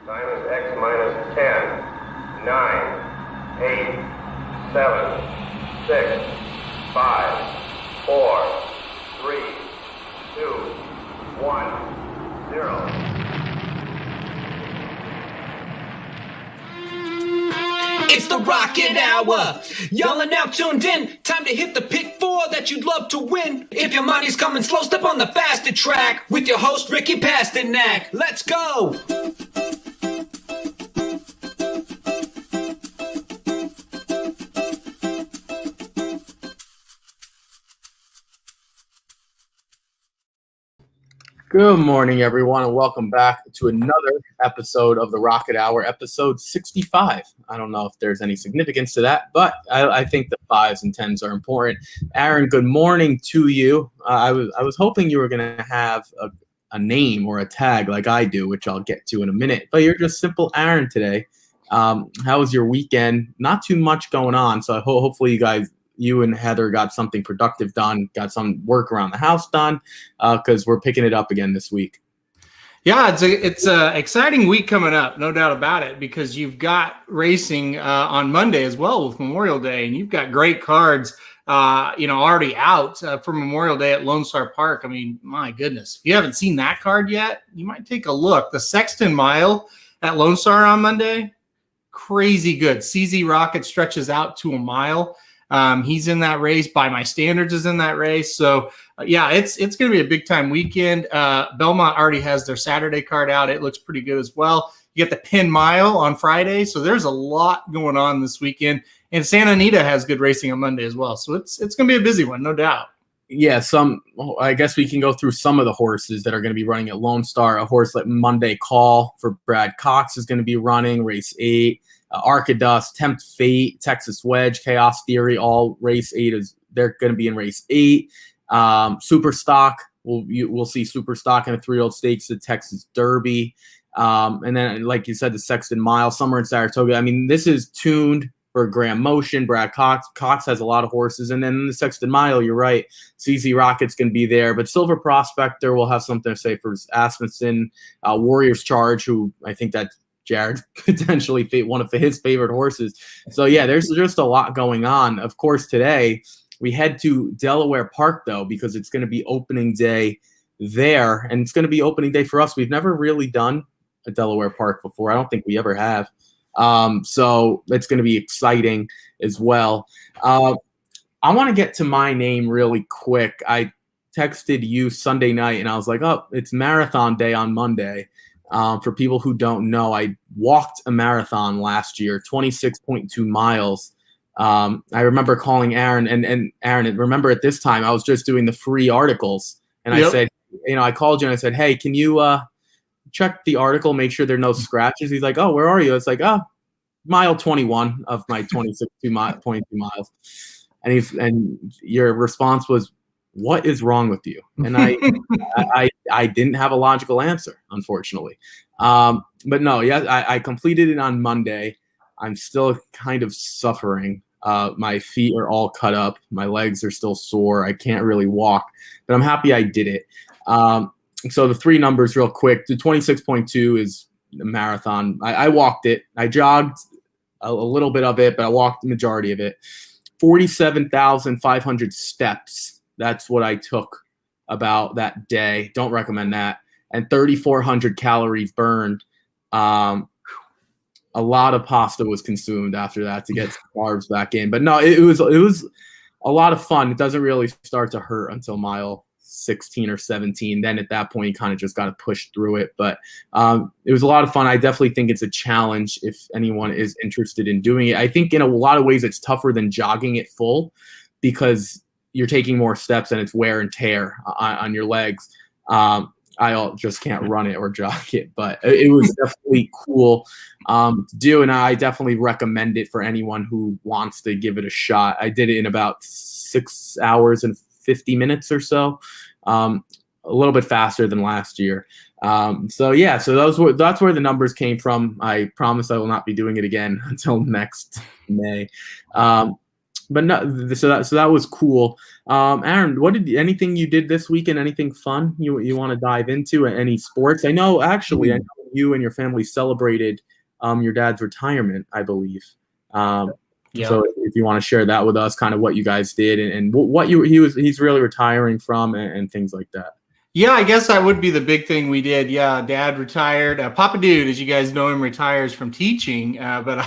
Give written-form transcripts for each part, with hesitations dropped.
Time is X minus 10, 9, 8, 7, 6, 5, 4, 3, 2, 1, 0. It's the Rocket Hour. Y'all are now tuned in. Time to hit the pick four that you'd love to win. If your money's coming slow, step on the faster track with your host, Ricky Pasternak. Let's go. Good morning, everyone, and welcome back to another episode of the Rocket Hour, episode 65. I don't know if there's any significance to that, but I think the 5s and 10s are important. Aaron, good morning to you. I was hoping you were going to have a name or a tag like I do, which I'll get to in a minute, but you're just simple Aaron today. How was your weekend? Not too much going on, so hopefully you and Heather got something productive done, got some work around the house done, because we're picking it up again this week. Yeah, it's a exciting week coming up, no doubt about it, because you've got racing on Monday as well with Memorial Day, and you've got great cards, already out for Memorial Day at Lone Star Park. I mean, my goodness, if you haven't seen that card yet, you might take a look. The Sexton Mile at Lone Star on Monday, crazy good. CZ Rocket stretches out to a mile. He's in that race. By My Standards is in that race. So, it's going to be a big-time weekend. Belmont already has their Saturday card out. It looks pretty good as well. You get the Penn Mile on Friday. So there's a lot going on this weekend. And Santa Anita has good racing on Monday as well. So it's going to be a busy one, no doubt. Yeah, I guess we can go through some of the horses that are going to be running at Lone Star. A horse like Monday Call for Brad Cox is going to be running, race 8. Archidust, Tempt Fate, Texas Wedge, Chaos Theory, all race 8 they're going to be in race 8. Superstock, we'll see Superstock in a 3-year-old stakes, the Texas Derby, and then like you said, the Sexton Mile, somewhere in Saratoga. I mean, this is tuned for Graham Motion. Brad Cox has a lot of horses, and then the Sexton Mile, you're right, CZ Rocket's going to be there, but Silver Prospector will have something to say for Asmussen. Warriors Charge, who I think that Jared potentially one of his favorite horses. So yeah, there's just a lot going on. Of course, today we head to Delaware Park though, because it's going to be opening day there, and it's going to be opening day for us. We've never really done a Delaware Park before. I don't think we ever have. So it's going to be exciting as well. I want to get to my name really quick. I texted you Sunday night and I was like, oh, it's marathon day on Monday. For people who don't know, I walked a marathon last year, 26.2 miles. I remember calling Aaron, and Aaron, remember at this time I was just doing the free articles, and I said, I called you and I said, hey, can you check the article, make sure there are no scratches? He's like, oh, where are you? It's like, oh, mile 21 of my 26.2 miles. And your response was, what is wrong with you? And I didn't have a logical answer, unfortunately. But no, yeah, I completed it on Monday. I'm still kind of suffering. My feet are all cut up. My legs are still sore. I can't really walk, but I'm happy I did it. So the 3 numbers real quick. The 26.2 is the marathon. I walked it. I jogged a little bit of it, but I walked the majority of it. 47,500 steps. That's what I took about that day. Don't recommend that. And 3,400 calories burned. A lot of pasta was consumed after that to get carbs back in. But no, it was a lot of fun. It doesn't really start to hurt until mile 16 or 17. Then at that point, you kind of just got to push through it. But it was a lot of fun. I definitely think it's a challenge if anyone is interested in doing it. I think in a lot of ways it's tougher than jogging it full because you're taking more steps and it's wear and tear on your legs. I just can't run it or jog it, but it was definitely cool to do, and I definitely recommend it for anyone who wants to give it a shot. I did it in about 6 hours and 50 minutes or so, a little bit faster than last year. So that's where the numbers came from. I promise I will not be doing it again until next May. But no, so that was cool. Aaron, anything you did this weekend? Anything fun you want to dive into? Any sports? I know you and your family celebrated your dad's retirement, I believe. So if you want to share that with us, kind of what you guys did and what he's really retiring from and things like that. Yeah, I guess that would be the big thing we did. Yeah, Dad retired. Papa Dude, as you guys know him, retires from teaching. But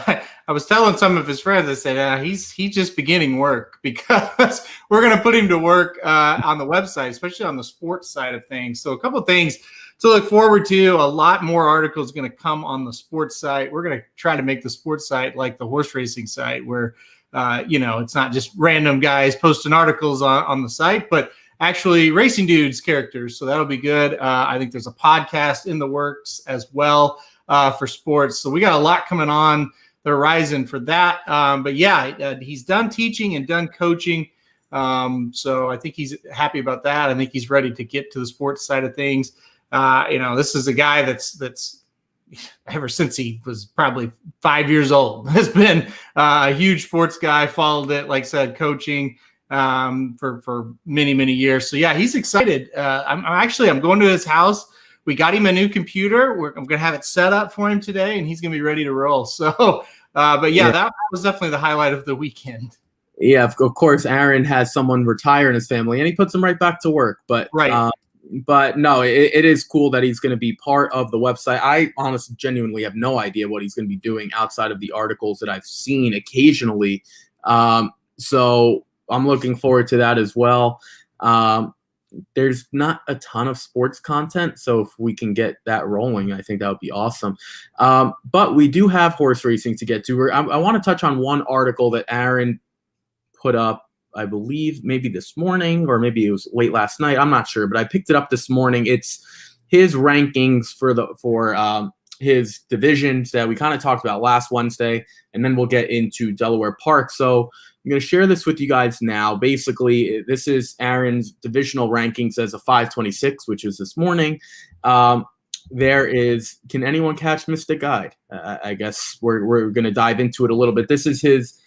I was telling some of his friends, I said, he's just beginning work, because we're going to put him to work on the website, especially on the sports side of things. So a couple of things to look forward to. A lot more articles going to come on the sports site. We're going to try to make the sports site like the horse racing site, where, it's not just random guys posting articles on the site, but actually racing dudes characters. So that'll be good. I think there's a podcast in the works as well for sports. So we got a lot coming on the horizon for that. But yeah, he's done teaching and done coaching. So I think he's happy about that. I think he's ready to get to the sports side of things. This is a guy that's ever since he was probably 5 years old, has been a huge sports guy, followed it, like I said, coaching for many, many years. So yeah, he's excited. I'm going to his house. We got him a new computer. I'm going to have it set up for him today, and he's going to be ready to roll. So, but yeah, that was definitely the highlight of the weekend. Yeah, of course, Aaron has someone retire in his family, and he puts him right back to work. But right. But no, it is cool that he's going to be part of the website. I honestly, genuinely have no idea what he's going to be doing outside of the articles that I've seen occasionally. So I'm looking forward to that as well. There's not a ton of sports content, so if we can get that rolling, I think that would be awesome. But we do have horse racing to get to. I want to touch on one article that Aaron put up, I believe maybe this morning or maybe it was late last night. I'm not sure, but I picked it up this morning. It's his rankings for his divisions that we kind of talked about last Wednesday, and then we'll get into Delaware Park. So I'm going to share this with you guys now. Basically, this is Aaron's divisional rankings as a 526, which is this morning. There is, can anyone catch Mystic Guide? I guess we're going to dive into it a little bit. This is his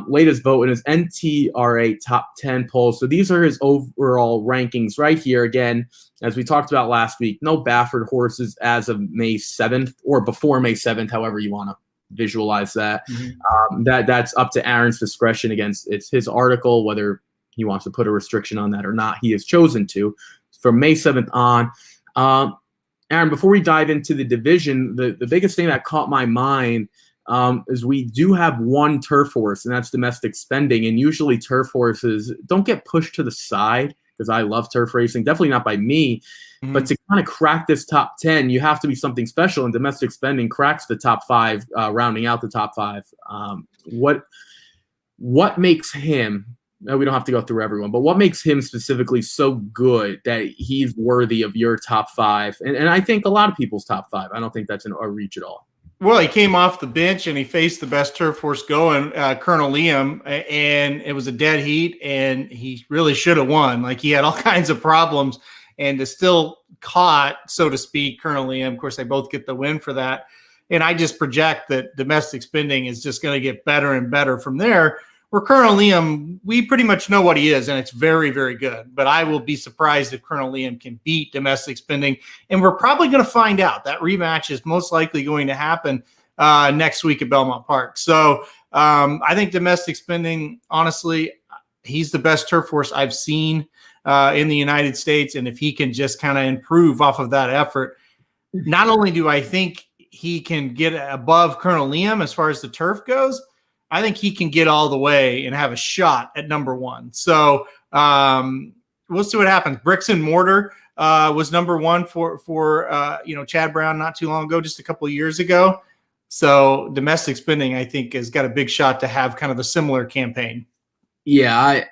latest vote in his NTRA top 10 poll. So these are his overall rankings right here. Again, as we talked about last week, no Baffert horses as of May 7th or before May 7th, however you want to visualize that. Mm-hmm. That's up to Aaron's discretion. It's his article, whether he wants to put a restriction on that or not. He has chosen to. From May 7th on. Aaron, before we dive into the division, the biggest thing that caught my mind is we do have one turf horse, and that's Domestic Spending. And usually turf horses don't get pushed to the side because I love turf racing. Definitely not by me. Mm-hmm. But to kind of crack this top 10, you have to be something special. And Domestic Spending cracks the top 5, rounding out the top 5. What makes him? We don't have to go through everyone, but what makes him specifically so good that he's worthy of your top 5? And I think a lot of people's top 5. I don't think that's a reach at all. Well, he came off the bench and he faced the best turf horse going, Colonel Liam, and it was a dead heat, and he really should have won. Like, he had all kinds of problems, and to still caught, so to speak, Colonel Liam. Of course, they both get the win for that. And I just project that Domestic Spending is just going to get better and better from there. Where Colonel Liam, we pretty much know what he is, and it's very, very good. But I will be surprised if Colonel Liam can beat Domestic Spending, and we're probably going to find out. That rematch is most likely going to happen next week at Belmont Park. So I think Domestic Spending, honestly, he's the best turf horse I've seen in the United States, and if he can just kind of improve off of that effort, not only do I think he can get above Colonel Liam as far as the turf goes, I think he can get all the way and have a shot at number 1. So we'll see what happens. Bricks and Mortar was number 1 for Chad Brown not too long ago, just a couple of years ago. So Domestic Spending, I think, has got a big shot to have kind of a similar campaign. Yeah,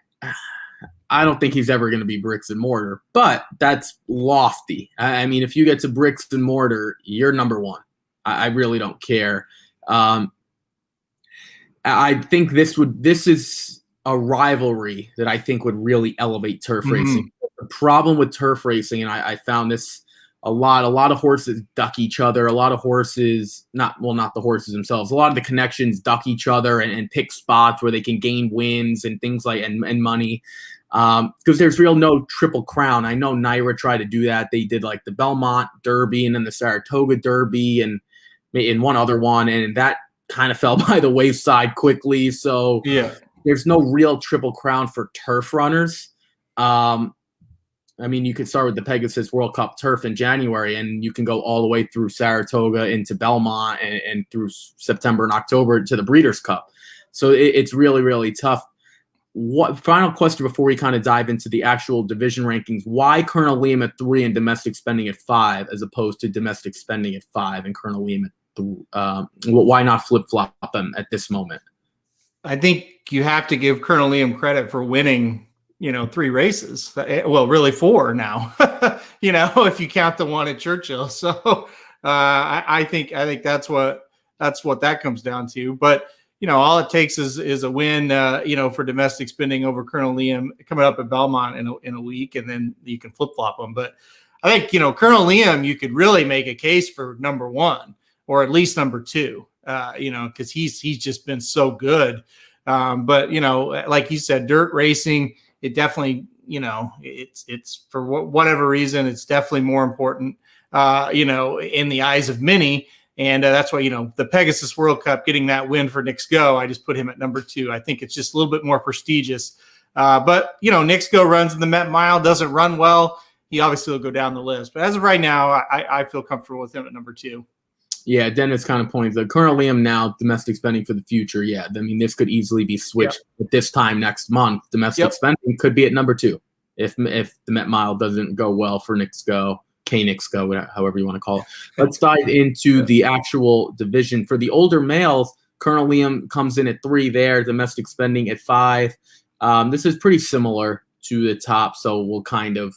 I don't think he's ever going to be Bricks and Mortar, but that's lofty. I mean, if you get to Bricks and Mortar, you're number 1. I really don't care. I think this is a rivalry that I think would really elevate turf racing. The problem with turf racing, and I found this a lot of horses duck each other. A lot of horses, not the horses themselves, a lot of the connections duck each other and pick spots where they can gain wins and things like and money. because there's real no Triple Crown. I know Naira tried to do that. They did like the Belmont Derby and then the Saratoga Derby and in one other one, and that kind of fell by the wayside quickly. So yeah, there's no real Triple Crown for turf runners. I mean, you could start with the Pegasus World Cup Turf in January, and you can go all the way through Saratoga into Belmont and through September and October to the Breeders' Cup. So it's really, really tough. What final question before we kind of dive into the actual division rankings? Why Colonel Liam at 3 and domestic spending at 5, as opposed to domestic spending at 5 and Colonel Liam at why not flip-flop them at this moment? I think you have to give Colonel Liam credit for winning 3 races. Well, really 4 now, if you count the one at Churchill. So I think that's what that comes down to. But, all it takes is a win, for domestic spending over Colonel Liam coming up at Belmont in a week, and then you can flip flop them. But I think, Colonel Liam, you could really make a case for number 1 or at least number 2, because he's just been so good. But, like you said, dirt racing, it definitely, it's for whatever reason, it's definitely more important, in the eyes of many. And that's why, the Pegasus World Cup, getting that win for Nick's Go, I just put him at number 2. I think it's just a little bit more prestigious. But, Nick's Go runs in the Met Mile, doesn't run well. He obviously will go down the list. But as of right now, I feel comfortable with him at number 2. Yeah, Dennis kind of points out Colonel Liam now, domestic spending for the future. Yeah, I mean, this could easily be switched at this time next month. Domestic spending could be at number 2 if the Met Mile doesn't go well for Nick's Go, K-Nick's Go, however you want to call it. Let's dive into the actual division. For the older males, Colonel Liam comes in at 3 there, domestic spending at 5. This is pretty similar to the top, so we'll kind of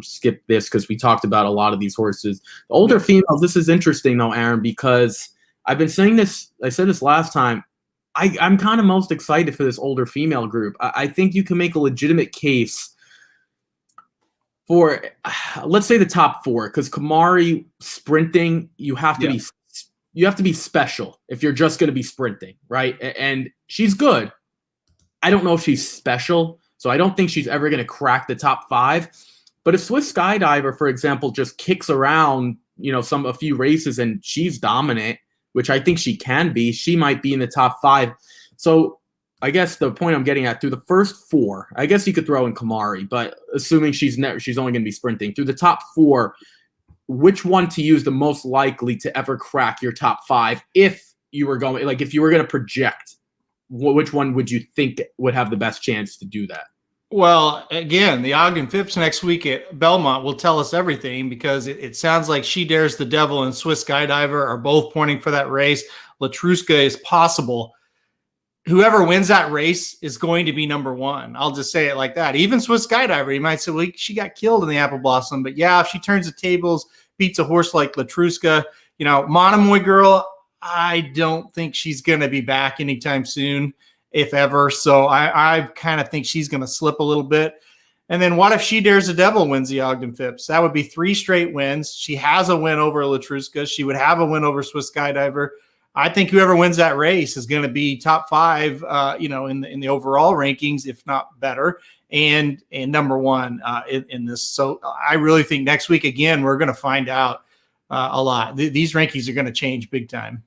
skip this because we talked about a lot of these horses. The older females, this is interesting though, Aaron, because I've been saying this, I said this last time, I'm kind of most excited for this older female group. I think you can make a legitimate case for, let's say, the top 4, because Kamari sprinting, you have to be special if you're just going to be sprinting, right? And she's good. I don't know if she's special, so I don't think she's ever going to crack the top 5. But if Swiss Skydiver, for example, just kicks around, a few races and she's dominant, which I think she can be, she might be in the top 5. So I guess the point I'm getting at, through the first 4, I guess you could throw in Kamari, but assuming she's only going to be sprinting, through the top 4, which one to use the most likely to ever crack your top 5 if you were going to project, which one would you think would have the best chance to do that? Well, again, the Ogden Phipps next week at Belmont will tell us everything, because it sounds like She Dares the Devil and Swiss Skydiver are both pointing for that race. Latruska is possible. Whoever wins that race is going to be number 1. I'll just say it like that. Even Swiss Skydiver, you might say, well, she got killed in the Apple Blossom. But yeah, if she turns the tables, beats a horse like Latruska, Monomoy Girl, I don't think she's going to be back anytime soon, if ever. So I kind of think she's going to slip a little bit. And then what if She Dares the Devil wins the Ogden Phipps? That would be 3 straight wins. She has a win over Latruska. She would have a win over Swiss Skydiver. I think whoever wins that race is going to be top 5, in the overall rankings, if not better, and number 1 in this. So I really think next week, again, we're going to find out a lot. These rankings are going to change big time.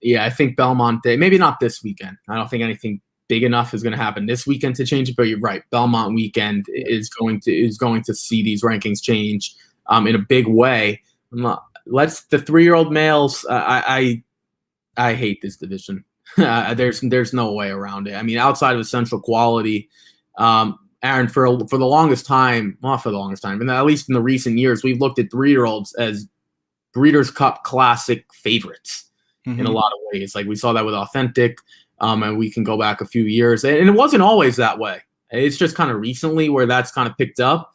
Yeah, I think Belmont Day, maybe not this weekend. I don't think anything big enough is going to happen this weekend to change it, but you're right. Belmont weekend is going to see these rankings change in a big way. Let's the 3-year-old males. I hate this division. There's no way around it. I mean, outside of Essential Quality, Aaron, for the longest time, and at least in the recent years, we've looked at 3-year-olds as Breeders' Cup Classic favorites. In a lot of ways. Like we saw that with Authentic, and we can go back a few years. And it wasn't always that way. It's just kind of recently where that's kind of picked up.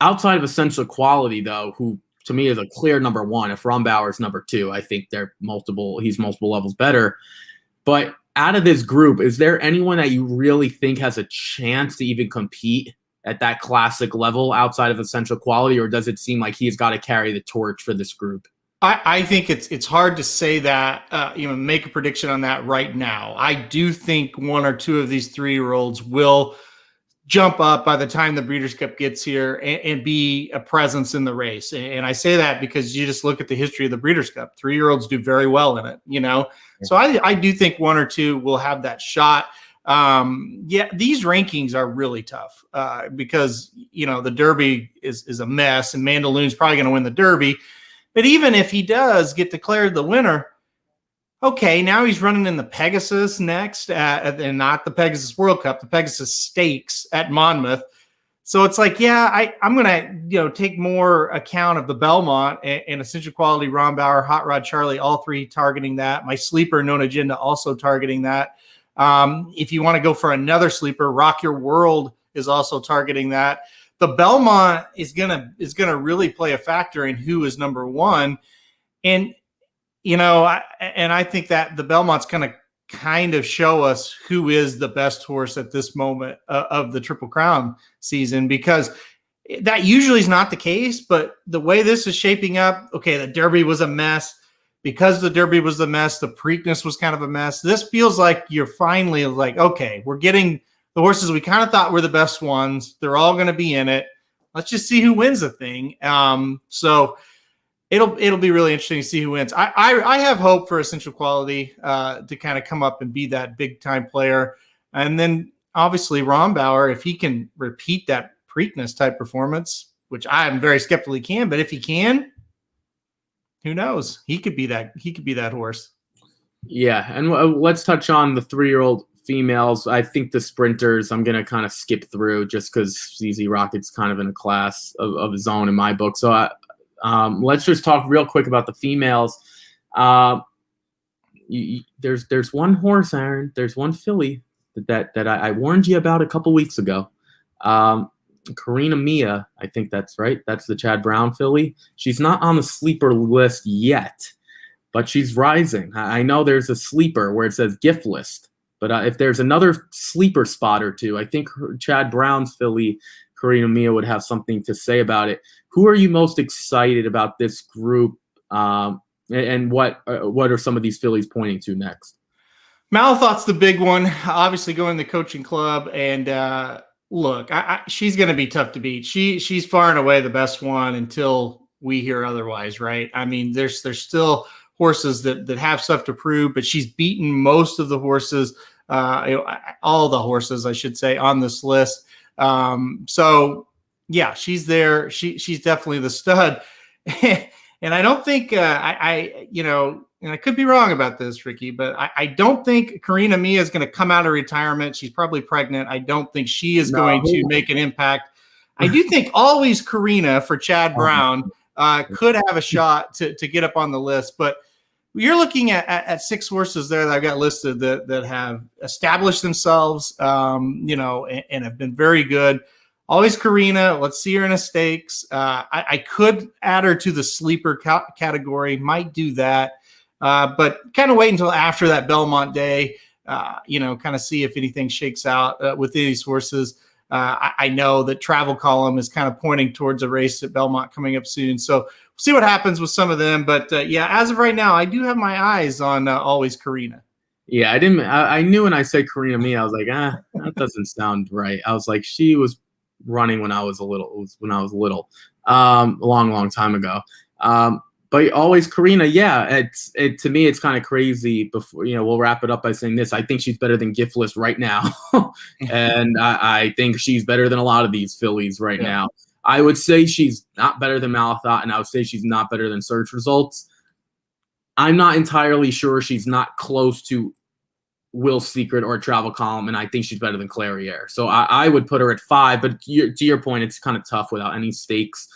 Outside of Essential Quality, though, who to me is a clear number 1. If Rombauer's number 2, I think he's multiple levels better. But out of this group, is there anyone that you really think has a chance to even compete at that classic level outside of Essential Quality, or does it seem like he's got to carry the torch for this group? I think it's hard to say that, make a prediction on that right now. I do think 1 or 2 of these 3-year-olds will jump up by the time the Breeders' Cup gets here and be a presence in the race. And I say that because you just look at the history of the Breeders' Cup. 3-year-olds do very well in it, So I do think one or two will have that shot. These rankings are really tough because, the Derby is a mess, and Mandaloon's probably going to win the Derby. But even if he does get declared the winner, okay, now he's running in the Pegasus next, and not the Pegasus World Cup, the Pegasus Stakes at Monmouth. So it's like, I'm going to take more account of the Belmont and Essential Quality, Rombauer, Hot Rod Charlie, all three targeting that. My sleeper, Known Agenda, also targeting that. If you want to go for another sleeper, Rock Your World is also targeting that. The Belmont is gonna really play a factor in who is number one, and I think that the Belmont's going to kind of show us who is the best horse at this moment of the Triple Crown season, because that usually is not the case. But the way this is shaping up, okay, the Derby was a mess. Because the Derby was a mess, the Preakness was kind of a mess. This feels like you're finally like, okay, we're getting the horses we kind of thought were the best ones. They're all going to be in it. Let's just see who wins the thing. So it'll be really interesting to see who wins. I have hope for Essential Quality to kind of come up and be that big time player. And then obviously Rombauer, if he can repeat that Preakness type performance, which I am very skeptical he can, but if he can, who knows? He could be that horse. Yeah, and let's touch on the 3-year-old females. I think the sprinters I'm going to kind of skip through just because ZZ Rocket's kind of in a class of his own in my book. So let's just talk real quick about the females. There's one horse, Aaron. There's one filly that I warned you about a couple weeks ago. Karina Mia, I think that's right. That's the Chad Brown filly. She's not on the sleeper list yet, but she's rising. I know there's a sleeper where it says gift list, but if there's another sleeper spot or two, I think Chad Brown's filly, Karina Mia, would have something to say about it. Who are you most excited about this group, and what are some of these fillies pointing to next? Malathot's the big one, obviously going to the coaching club, and look, she's going to be tough to beat. She's far and away the best one until we hear otherwise, right? I mean, there's still horses that have stuff to prove, but she's beaten most of the horses, all the horses, I should say, on this list. So yeah, she's there. She's definitely the stud. And I don't think and I could be wrong about this, Ricky, but I don't think Karina Mia is going to come out of retirement. She's probably pregnant. I don't think she is going to make an impact. I do think Always Karina for Chad Brown could have a shot to get up on the list, but you're looking at 6 horses there that I've got listed that have established themselves, and have been very good. Always Karina, let's see her in a stakes. I could add her to the sleeper category, might do that. But kind of wait until after that Belmont day, kind of see if anything shakes out with these horses. I know that Travel Column is kind of pointing towards a race at Belmont coming up soon. So we'll see what happens with some of them. But as of right now, I do have my eyes on Always Karina. Yeah, I knew when I said Karina Mia, I was like, that doesn't sound right. I was like, she was running when I was little, a long time ago. But Always Karina, to me, it's kind of crazy. Before we'll wrap it up by saying this: I think she's better than Gift List right now, and I think she's better than a lot of these fillies right now. I would say she's not better than Malathot, and I would say she's not better than Search Results. I'm not entirely sure she's not close to Will Secret or Travel Column, and I think she's better than Clairiere. So I would put her at 5. But to your point, it's kind of tough without any stakes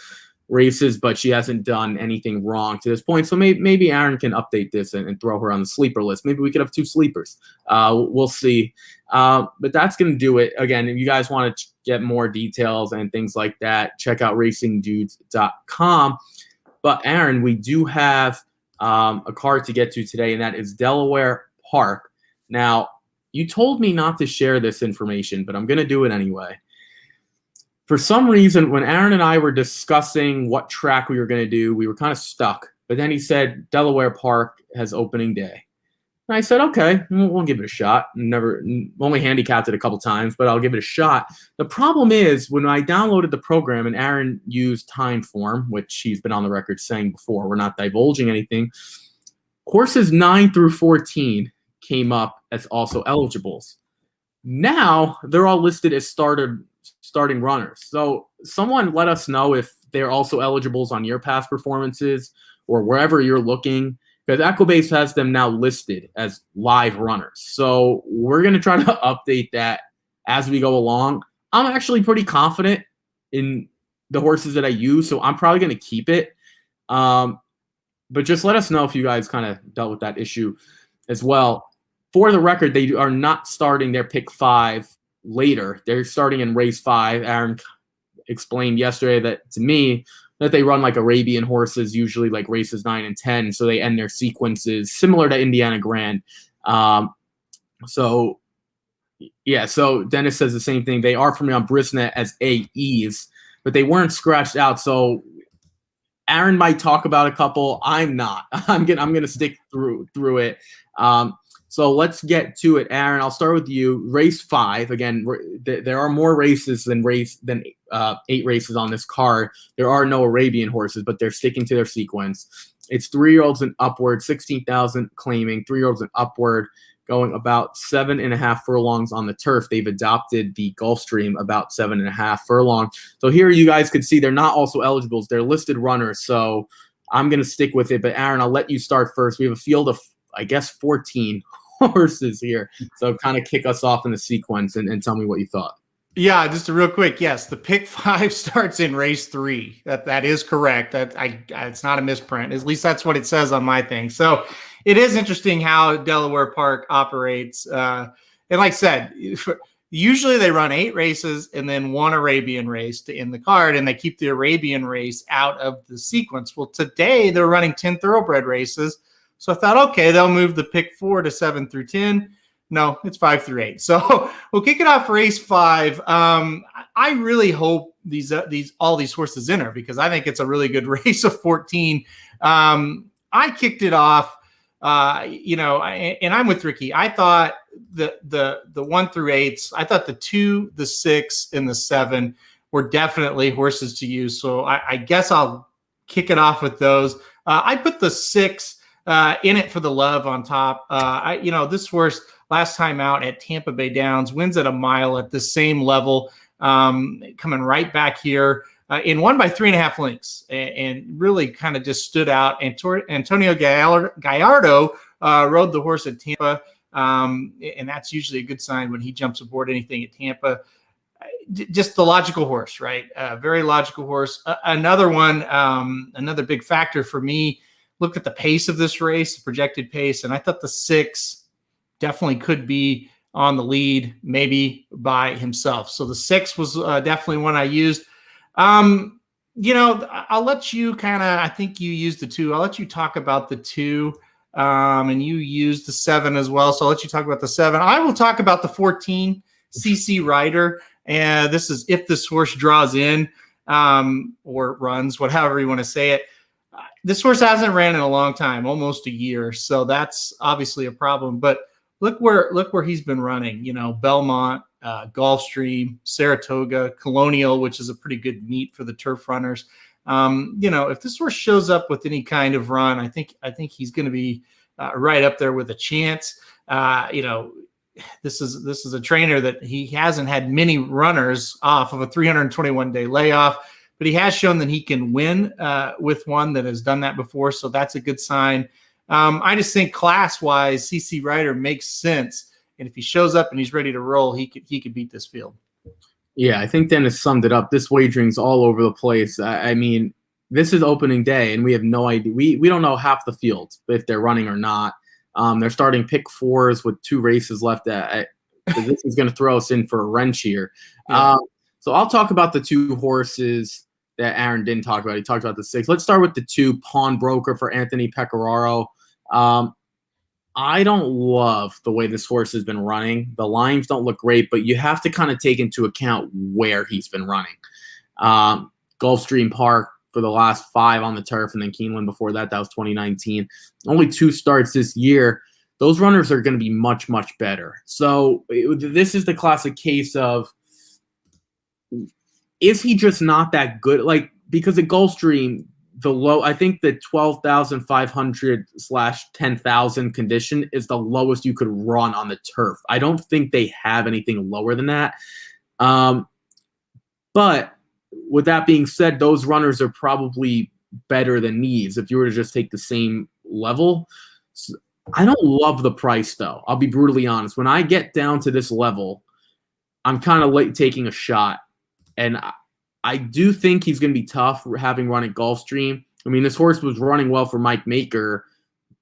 races, but she hasn't done anything wrong to this point. So maybe Aaron can update this and throw her on the sleeper list. Maybe we could have 2 sleepers. We'll see. But that's going to do it. Again, if you guys want to get more details and things like that, check out racingdudes.com. But Aaron, we do have a card to get to today, and that is Delaware Park. Now, you told me not to share this information, but I'm going to do it anyway. For some reason, when Aaron and I were discussing what track we were going to do, we were kind of stuck. But then he said Delaware Park has opening day. And I said, okay, we'll give it a shot. Only handicapped it a couple times, but I'll give it a shot. The problem is when I downloaded the program and Aaron used Timeform, which he's been on the record saying before, we're not divulging anything. Horses 9 through 14 came up as also eligibles. Now they're all listed as starting runners. So someone let us know if they're also eligibles on your past performances or wherever you're looking, because Equibase has them now listed as live runners. So we're going to try to update that as we go along. I'm actually pretty confident in the horses that I use, so I'm probably going to keep it. But just let us know if you guys kind of dealt with that issue as well. For the record, they are not starting their pick 5 later. They're starting in race 5. Aaron explained yesterday that to me that they run like Arabian horses, usually like races 9 and 10. So they end their sequences similar to Indiana Grand. So Dennis says the same thing. They are for me on Brisnet as AEs, but they weren't scratched out. So Aaron might talk about a couple. I'm not. I'm gonna stick through it. So let's get to it, Aaron. I'll start with you. Race 5. Again, there are more races than 8 races on this card. There are no Arabian horses, but they're sticking to their sequence. It's 3-year-olds and upward, 16,000 claiming. 3-year-olds and upward, going about 7.5 furlongs on the turf. They've adopted the Gulfstream about 7.5 furlong. So here you guys could see they're not also eligibles. They're listed runners. So I'm going to stick with it. But Aaron, I'll let you start first. We have a field of, I guess, 14 horses here. So kind of kick us off in the sequence and tell me what you thought. Yeah, just a real quick. Yes, the pick 5 starts in race 3. That is correct. It's not a misprint. At least that's what it says on my thing. So it is interesting how Delaware Park operates. And like I said, usually they run 8 races and then 1 Arabian race to end the card, and they keep the Arabian race out of the sequence. Well, today they're running 10 thoroughbred races. So I thought, okay, they'll move the pick 4 to 7 through 10. No, it's 5 through 8. So we'll kick it off race 5. I really hope all these horses enter because I think it's a really good race of 14. I kicked it off, and I'm with Ricky. I thought the 1 through 8s, I thought the 2, the 6, and the 7 were definitely horses to use. So I guess I'll kick it off with those. I put the 6 in it for the love on top. This horse last time out at Tampa Bay Downs wins at a mile at the same level, coming right back here and won by 3.5 lengths and really kind of just stood out. And Antonio Gallardo rode the horse at Tampa, and that's usually a good sign when he jumps aboard anything at Tampa. Just the logical horse, right? Very logical horse. Another one, another big factor for me, looked at the pace of this race, the projected pace, and I thought the 6 definitely could be on the lead, maybe by himself. So the 6 was definitely one I used. I'll let you I think you used the 2. I'll let you talk about the 2, and you used the 7 as well. So I'll let you talk about the 7. I will talk about the 14, CC Rider. And this is if this horse draws in or runs, whatever you want to say it. This horse hasn't ran in a long time, almost a year. So that's obviously a problem. But look where he's been running. Belmont, Gulfstream, Saratoga, Colonial, which is a pretty good meet for the turf runners. If this horse shows up with any kind of run, I think he's going to be right up there with a chance. This is a trainer that he hasn't had many runners off of a 321-day layoff. But he has shown that he can win with one that has done that before, so that's a good sign. I just think class-wise, CC Rider makes sense, and if he shows up and he's ready to roll, he could beat this field. Yeah, I think Dennis summed it up. This wagering's all over the place. I mean, this is opening day, and we have no idea. We don't know half the field if they're running or not. They're starting pick 4s with 2 races left. This is going to throw us in for a wrench here. Yeah. So I'll talk about the 2 horses that Aaron didn't talk about. He talked about the 6. Let's start with the 2, Pawnbroker for Anthony Pecoraro. I don't love the way this horse has been running. The lines don't look great, but you have to kind of take into account where he's been running. Gulfstream Park for the last 5 on the turf, and then Keeneland before that. That was 2019. Only 2 starts this year. those runners are going to be much, much better. So this is the classic case of, is he just not that good? Like, because at Gulfstream, I think the 12,500/10,000 condition is the lowest you could run on the turf. I don't think they have anything lower than that. But with that being said, those runners are probably better than these if you were to just take the same level. So I don't love the price, though. I'll be brutally honest. When I get down to this level, I'm kind of taking a shot. And I do think he's going to be tough having run at Gulfstream. I mean, this horse was running well for Mike Maker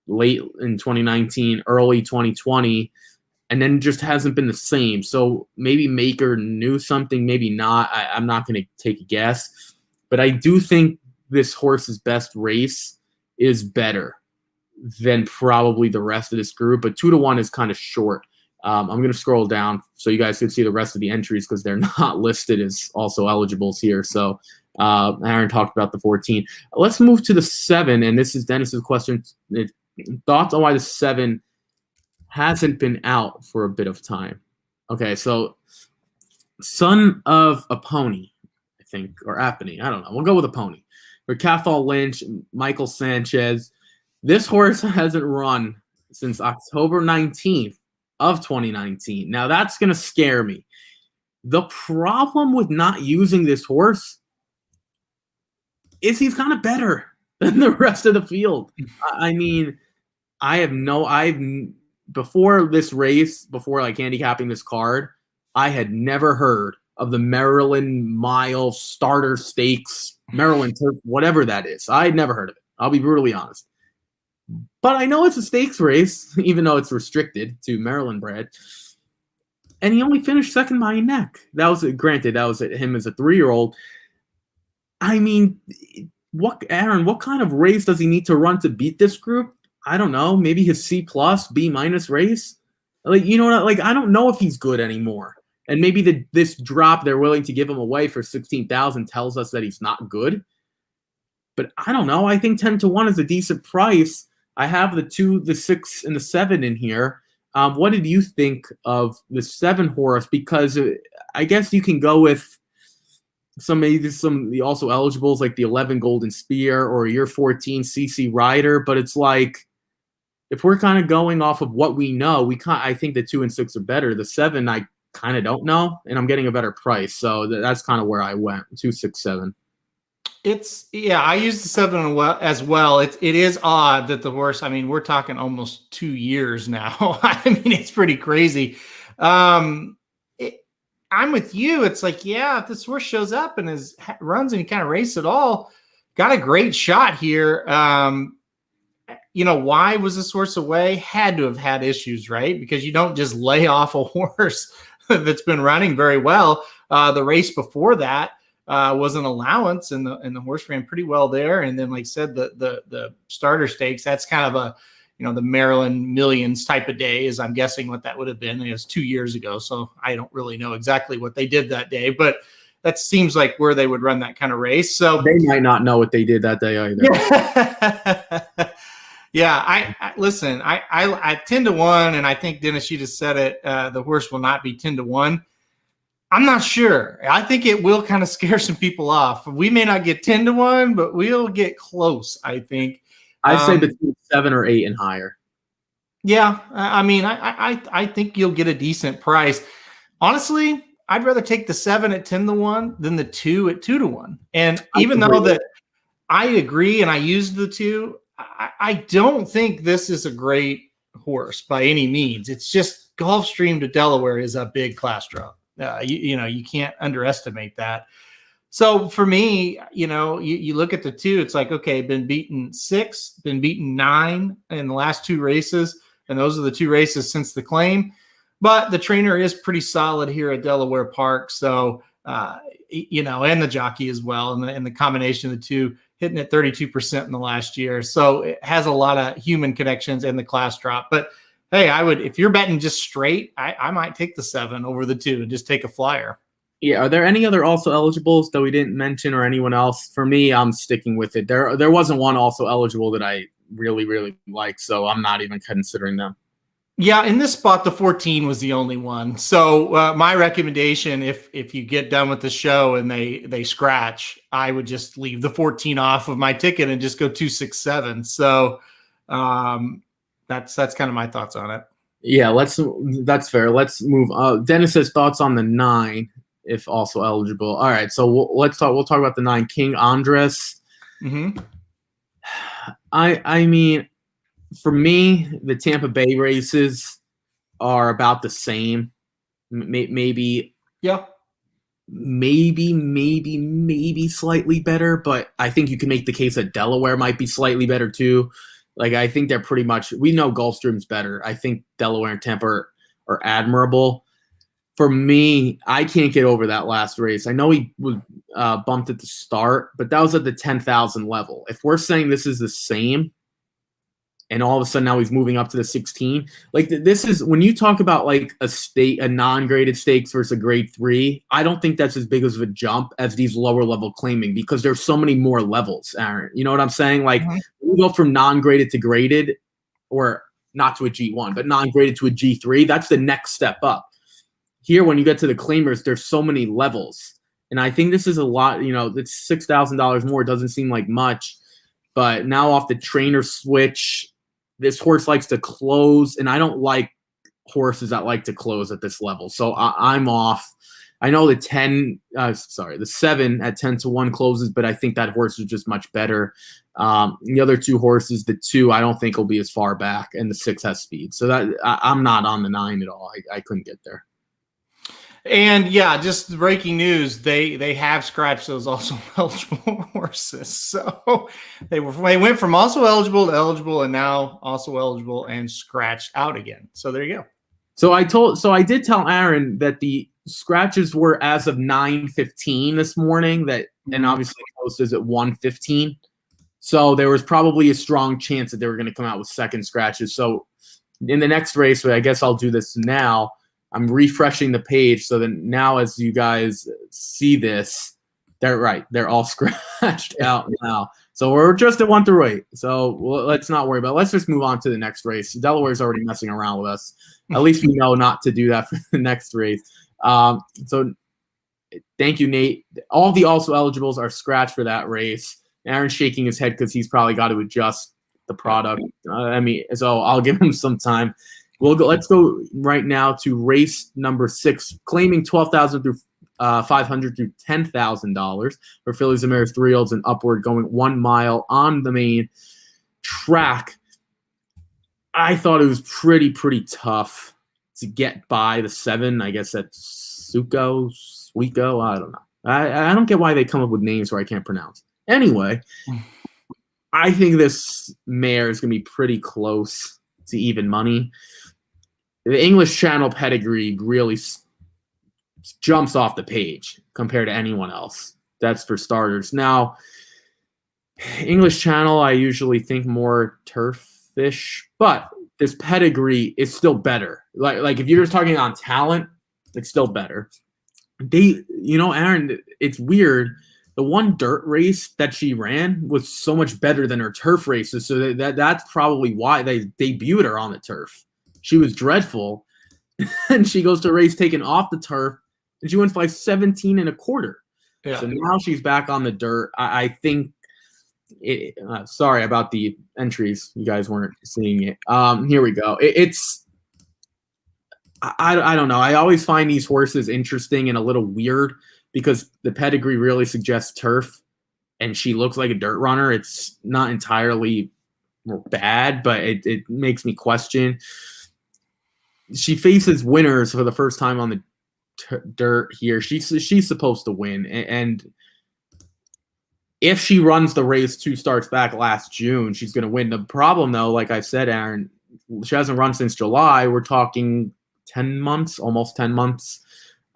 late in 2019, early 2020, and then just hasn't been the same. So maybe Maker knew something, maybe not. I'm not going to take a guess. But I do think this horse's best race is better than probably the rest of this group. But 2-1 is kind of short. I'm going to scroll down so you guys can see the rest of the entries because they're not listed as also eligibles here. So Aaron talked about the 14. Let's move to the 7, and this is Dennis's question. Thoughts on why the 7 hasn't been out for a bit of time? Okay, so Son of a Pony, I think, or Apony. I don't know. We'll go with a pony. For Kathal, Lynch, Michael Sanchez. This horse hasn't run since October 19th. Of 2019. Now that's going to scare me. The problem with not using this horse is he's kind of better than the rest of the field. I mean, before this race, before like handicapping this card, I had never heard of the Maryland Mile Starter Stakes, Maryland Turf, whatever that is. I had never heard of it. I'll be brutally honest. But I know it's a stakes race, even though it's restricted to Maryland bred. And he only finished second by a neck. That was him as a 3-year-old. I mean, Aaron, what kind of race does he need to run to beat this group? I don't know. Maybe his C+, B- race. Like, you know what? Like, I don't know if he's good anymore. And maybe this drop they're willing to give him away for 16,000 tells us that he's not good. But I don't know. I think 10-1 is a decent price. I have the 2, the 6, and the 7 in here. What did you think of the 7 horse? Because I guess you can go with some also eligibles like the 11 Golden Spear or your 14 CC Rider. But it's like, if we're kind of going off of what we know, I think the 2 and 6 are better. The 7 I kind of don't know, and I'm getting a better price. So that's kind of where I went. 2, 6, 7. I used the 7 as well. It is odd that the horse, I mean, we're talking almost 2 years now. I mean, it's pretty crazy. I'm with you. It's like, yeah, if this horse shows up and runs and he kind of races it all, got a great shot here. Why was this horse away? Had to have had issues, right? Because you don't just lay off a horse that's been running very well. The race before that, was an allowance, and the horse ran pretty well there. And then, like I said, the starter stakes, that's kind of a, the Maryland Millions type of day, is I'm guessing what that would have been. It was 2 years ago, so I don't really know exactly what they did that day, but that seems like where they would run that kind of race. So they might not know what they did that day either. Yeah, I listen. I 10-1, and I think Dennis, you just said it. The horse will not be 10-1. I'm not sure. I think it will kind of scare some people off. We may not get 10-1, but we'll get close, I think. I'd say between 7 or 8 and higher. Yeah, I mean, I think you'll get a decent price. Honestly, I'd rather take the 7 at 10-1 than the 2 at 2-1. And even though that I agree and I used the 2, I don't think this is a great horse by any means. It's just Gulfstream to Delaware is a big class drop. You can't underestimate that. So for me, you look at the 2, it's like, okay, been beaten 6, been beaten 9 in the last 2 races. And those are the 2 races since the claim. But the trainer is pretty solid here at Delaware Park. So, and the jockey as well. And the combination of the 2 hitting at 32% in the last year. So it has a lot of human connections in the class drop. But hey, if you're betting just straight, I might take the 7 over the 2 and just take a flyer. Yeah. Are there any other also eligibles that we didn't mention, or anyone else? For me, I'm sticking with it. There wasn't one also eligible that I really, really liked, so I'm not even considering them. Yeah, in this spot, the 14 was the only one. So my recommendation, if you get done with the show and they scratch, I would just leave the 14 off of my ticket and just go 2, 6, 7. So that's kind of my thoughts on it. Yeah, that's fair. Let's move. Dennis says thoughts on the 9, if also eligible. All right, so we'll talk about the 9, King Andres. Mm-hmm. I mean, for me, the Tampa Bay races are about the same. Maybe slightly better, but I think you can make the case that Delaware might be slightly better too. Like, I think they're pretty much, we know Gulfstream's better. I think Delaware and Tampa are admirable. For me, I can't get over that last race. I know he was bumped at the start, but that was at the 10,000 level. If we're saying this is the same, and all of a sudden now he's moving up to the 16, like this is, when you talk about like a non-graded stakes versus a grade 3, I don't think that's as big of a jump as these lower level claiming, because there's so many more levels, Aaron. You know what I'm saying? Like, when you go from non-graded to graded, or not to a G1, but non-graded to a G3, that's the next step up. Here, when you get to the claimers, there's so many levels. And I think this is a lot, it's $6,000 more. It doesn't seem like much. But now off the trainer switch, this horse likes to close, and I don't like horses that like to close at this level. So I'm off. I know the 7 at 10-1 closes, but I think that horse is just much better. The other 2 horses, the 2, I don't think will be as far back, and the 6 has speed. So that I'm not on the 9 at all. I couldn't get there. And yeah, just breaking news, they have scratched those also eligible horses. So they went from also eligible to eligible, and now also eligible and scratched out again. So there you go. So I did tell Aaron that the scratches were as of 9:15 this morning, and obviously posted at 1:15. So there was probably a strong chance that they were going to come out with second scratches. So in the next race, I guess I'll do this now. I'm refreshing the page so that now, as you guys see this, they're all scratched out now. So we're just at 1-8. So let's not worry about it. Let's just move on to the next race. Delaware's already messing around with us. At least we know not to do that for the next race. So thank you, Nate. All the also eligibles are scratched for that race. Aaron's shaking his head because he's probably got to adjust the product. So I'll give him some time. Let's go right now to race number 6, claiming $12,000 through $500 through $10,000 for fillies and mares, 3-year-olds and upward, going 1 mile on the main track. I thought it was pretty tough to get by the 7. I guess that's Suiko. I don't know. I don't get why they come up with names where I can't pronounce. Anyway, I think this mare is going to be pretty close to even money. The English Channel pedigree really jumps off the page compared to anyone else. That's for starters. Now, English Channel, I usually think more turfish, but this pedigree is still better. Like if you're just talking on talent, it's still better. Aaron, it's weird. The one dirt race that she ran was so much better than her turf races. So that's probably why they debuted her on the turf. She was dreadful, and she goes to a race taken off the turf, and she wins by 17 1/4. Yeah. So now she's back on the dirt. I think sorry about the entries. You guys weren't seeing it. Here we go. I don't know. I always find these horses interesting and a little weird because the pedigree really suggests turf, and she looks like a dirt runner. It's not entirely bad, but it makes me question. She faces winners for the first time on the dirt here. She's supposed to win, and if she runs the race 2 starts back last June, she's going to win. The problem, though, like I said, Aaron, she hasn't run since July. We're talking 10 months, almost 10 months.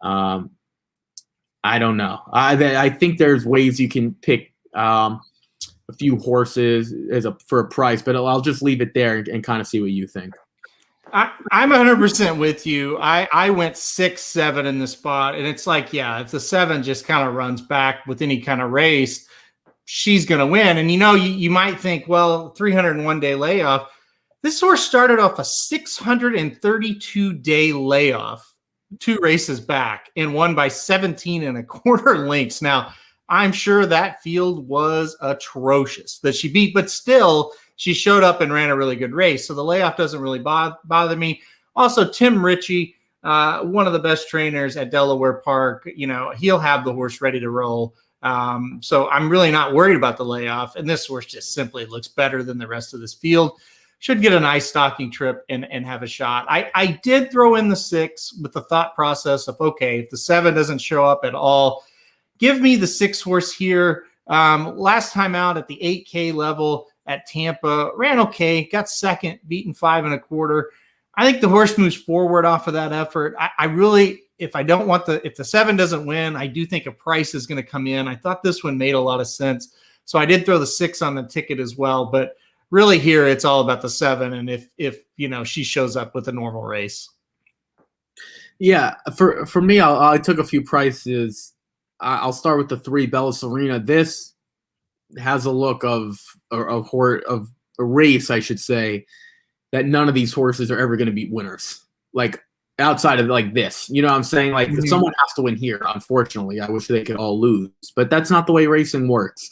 I don't know. I think there's ways you can pick a few horses for a price, but I'll just leave it there and kind of see what you think. I'm 100% with you. I went 6, 7 in the spot, and it's like, yeah, if the 7 just kind of runs back with any kind of race, she's going to win. And you might think, well, 301 day layoff, This horse started off a 632-day layoff 2 races back and won by 17 1/4 lengths. Now, I'm sure that field was atrocious that she beat, but still she showed up and ran a really good race. So the layoff doesn't really bother me. Also, Tim Ritchie, one of the best trainers at Delaware Park, he'll have the horse ready to roll. So I'm really not worried about the layoff. And this horse just simply looks better than the rest of this field. Should get a nice stocking trip and have a shot. I did throw in the 6 with the thought process of, okay, if the 7 doesn't show up at all, give me the 6 horse here. Last time out at the 8K level at Tampa, ran okay, got second, beaten 5 1/4. I think the horse moves forward off of that effort. I really, if the 7 doesn't win, I do think a price is going to come in. I thought this one made a lot of sense. So I did throw the 6 on the ticket as well, but really here it's all about the 7. And if she shows up with a normal race. Yeah. For me, I took a few prices. I'll start with the 3, Bella Serena. This has a look of a race, I should say, that none of these horses are ever going to be winners. Like outside of like this, you know what I'm saying? Like someone has to win here. Unfortunately, I wish they could all lose, but that's not the way racing works.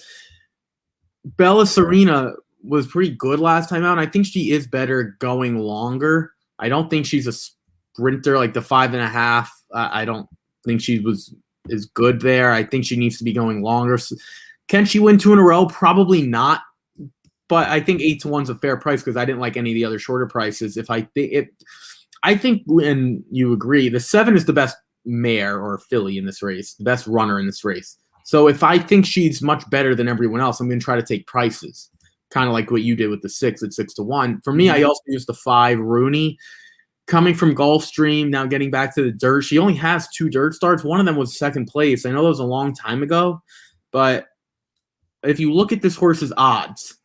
Bella Serena was pretty good last time out. I think she is better going longer. I don't think she's a sprinter like the 5.5. I don't think she is good there. I think she needs to be going longer. Can she win 2 in a row? Probably not. But I think 8-1 is a fair price because I didn't like any of the other shorter prices. I think when you agree, the 7 is the best mare or filly in this race, the best runner in this race. So if I think she's much better than everyone else, I'm going to try to take prices, kind of like what you did with the 6 at 6-1. For me, I also used the 5 Rooney. Coming from Gulfstream, now getting back to the dirt. She only has 2 dirt starts. One of them was second place. I know that was a long time ago, but if you look at this horse's odds,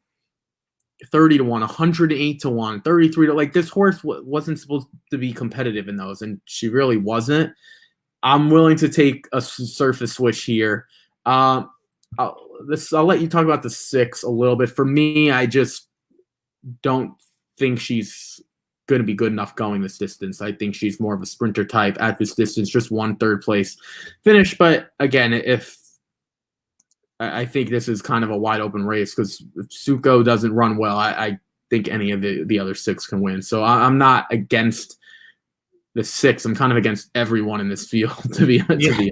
30-1, 108-1, 33 to, like, this horse wasn't supposed to be competitive in those, and she really wasn't. I'm willing to take a surface switch here. I'll let you talk about the 6 a little bit. For me, I just don't think she's going to be good enough going this distance. I think she's more of a sprinter type at this distance, just 1 third place finish. But again, I think this is kind of a wide open race because if Suko doesn't run well, I think any of the other 6 can win. So I'm not against the 6. I'm kind of against everyone in this field, to be honest.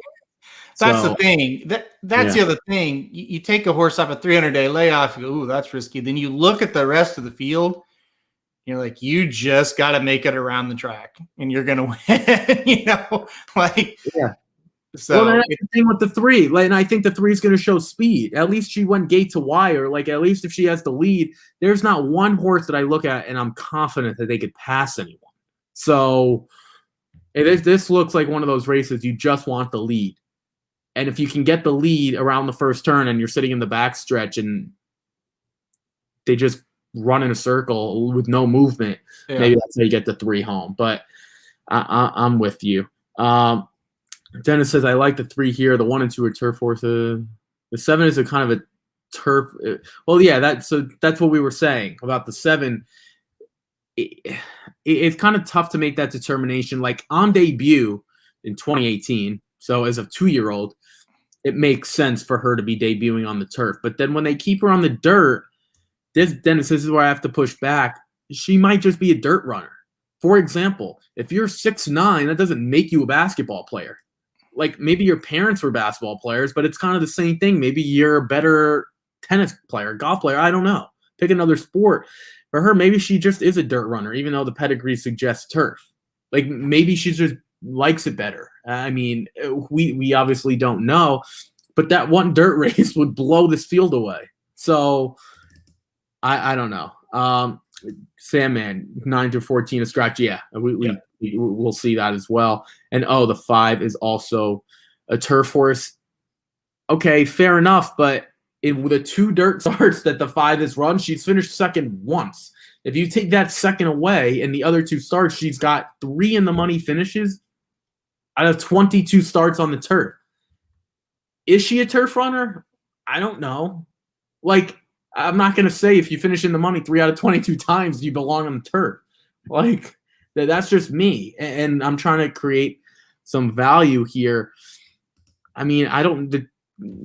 That's the thing. That's the other thing. You take a horse off a 300-day layoff, you go, ooh, that's risky. Then you look at the rest of the field, you're like, you just got to make it around the track and you're going to win, Yeah. So well, that's the thing with the 3. And I think the 3 is going to show speed. At least she went gate to wire. Like, at least if she has the lead, there's not one horse that I look at and I'm confident that they could pass anyone. So this looks like one of those races you just want the lead. And if you can get the lead around the first turn and you're sitting in the back stretch and they just run in a circle with no movement, maybe that's how you get the 3 home. But I'm with you. Dennis says, I like the 3 here. The 1 and 2 are turf horses. The 7 is a kind of a turf. Well, yeah, that's what we were saying about the 7. It's kind of tough to make that determination. Like on debut in 2018, so as a 2-year-old, it makes sense for her to be debuting on the turf. But then when they keep her on the dirt, this is where I have to push back. She might just be a dirt runner. For example, if you're 6'9", that doesn't make you a basketball player. Like maybe your parents were basketball players, but it's kind of the same thing. Maybe you're a better tennis player, golf player. I don't know. Pick another sport. For her, maybe she just is a dirt runner, even though the pedigree suggests turf. Like maybe she just likes it better. I mean, we obviously don't know, but that one dirt race would blow this field away. So I don't know. Sandman 9-14 a scratch. Yeah, we'll see that as well. And the 5 is also a turf horse. Okay, fair enough. But with the 2 dirt starts that the 5 has run, she's finished second once. If you take that second away and the other 2 starts, she's got 3 in the money finishes out of 22 starts on the turf. Is she a turf runner? I don't know. Like, I'm not going to say if you finish in the money 3 out of 22 times, you belong on the turf. Like, that's just me. And I'm trying to create some value here. I mean,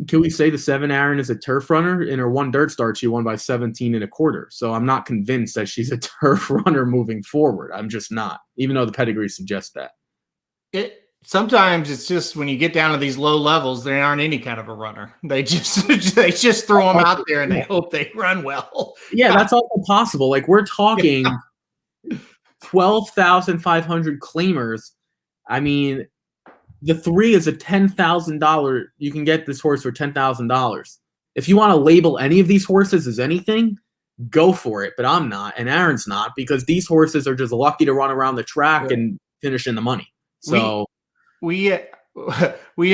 can we say the 7 Aaron is a turf runner? In her 1 dirt start, she won by 17.25. So I'm not convinced that she's a turf runner moving forward. I'm just not, even though the pedigree suggests that. Sometimes it's just when you get down to these low levels, they aren't any kind of a runner. They just throw them out there and they hope they run well. Yeah, that's also possible. Like, we're talking 12,500 claimers. I mean, the 3 is a $10,000. You can get this horse for $10,000. If you want to label any of these horses as anything, go for it. But I'm not, and Aaron's not, because these horses are just lucky to run around the track and finish in the money. So we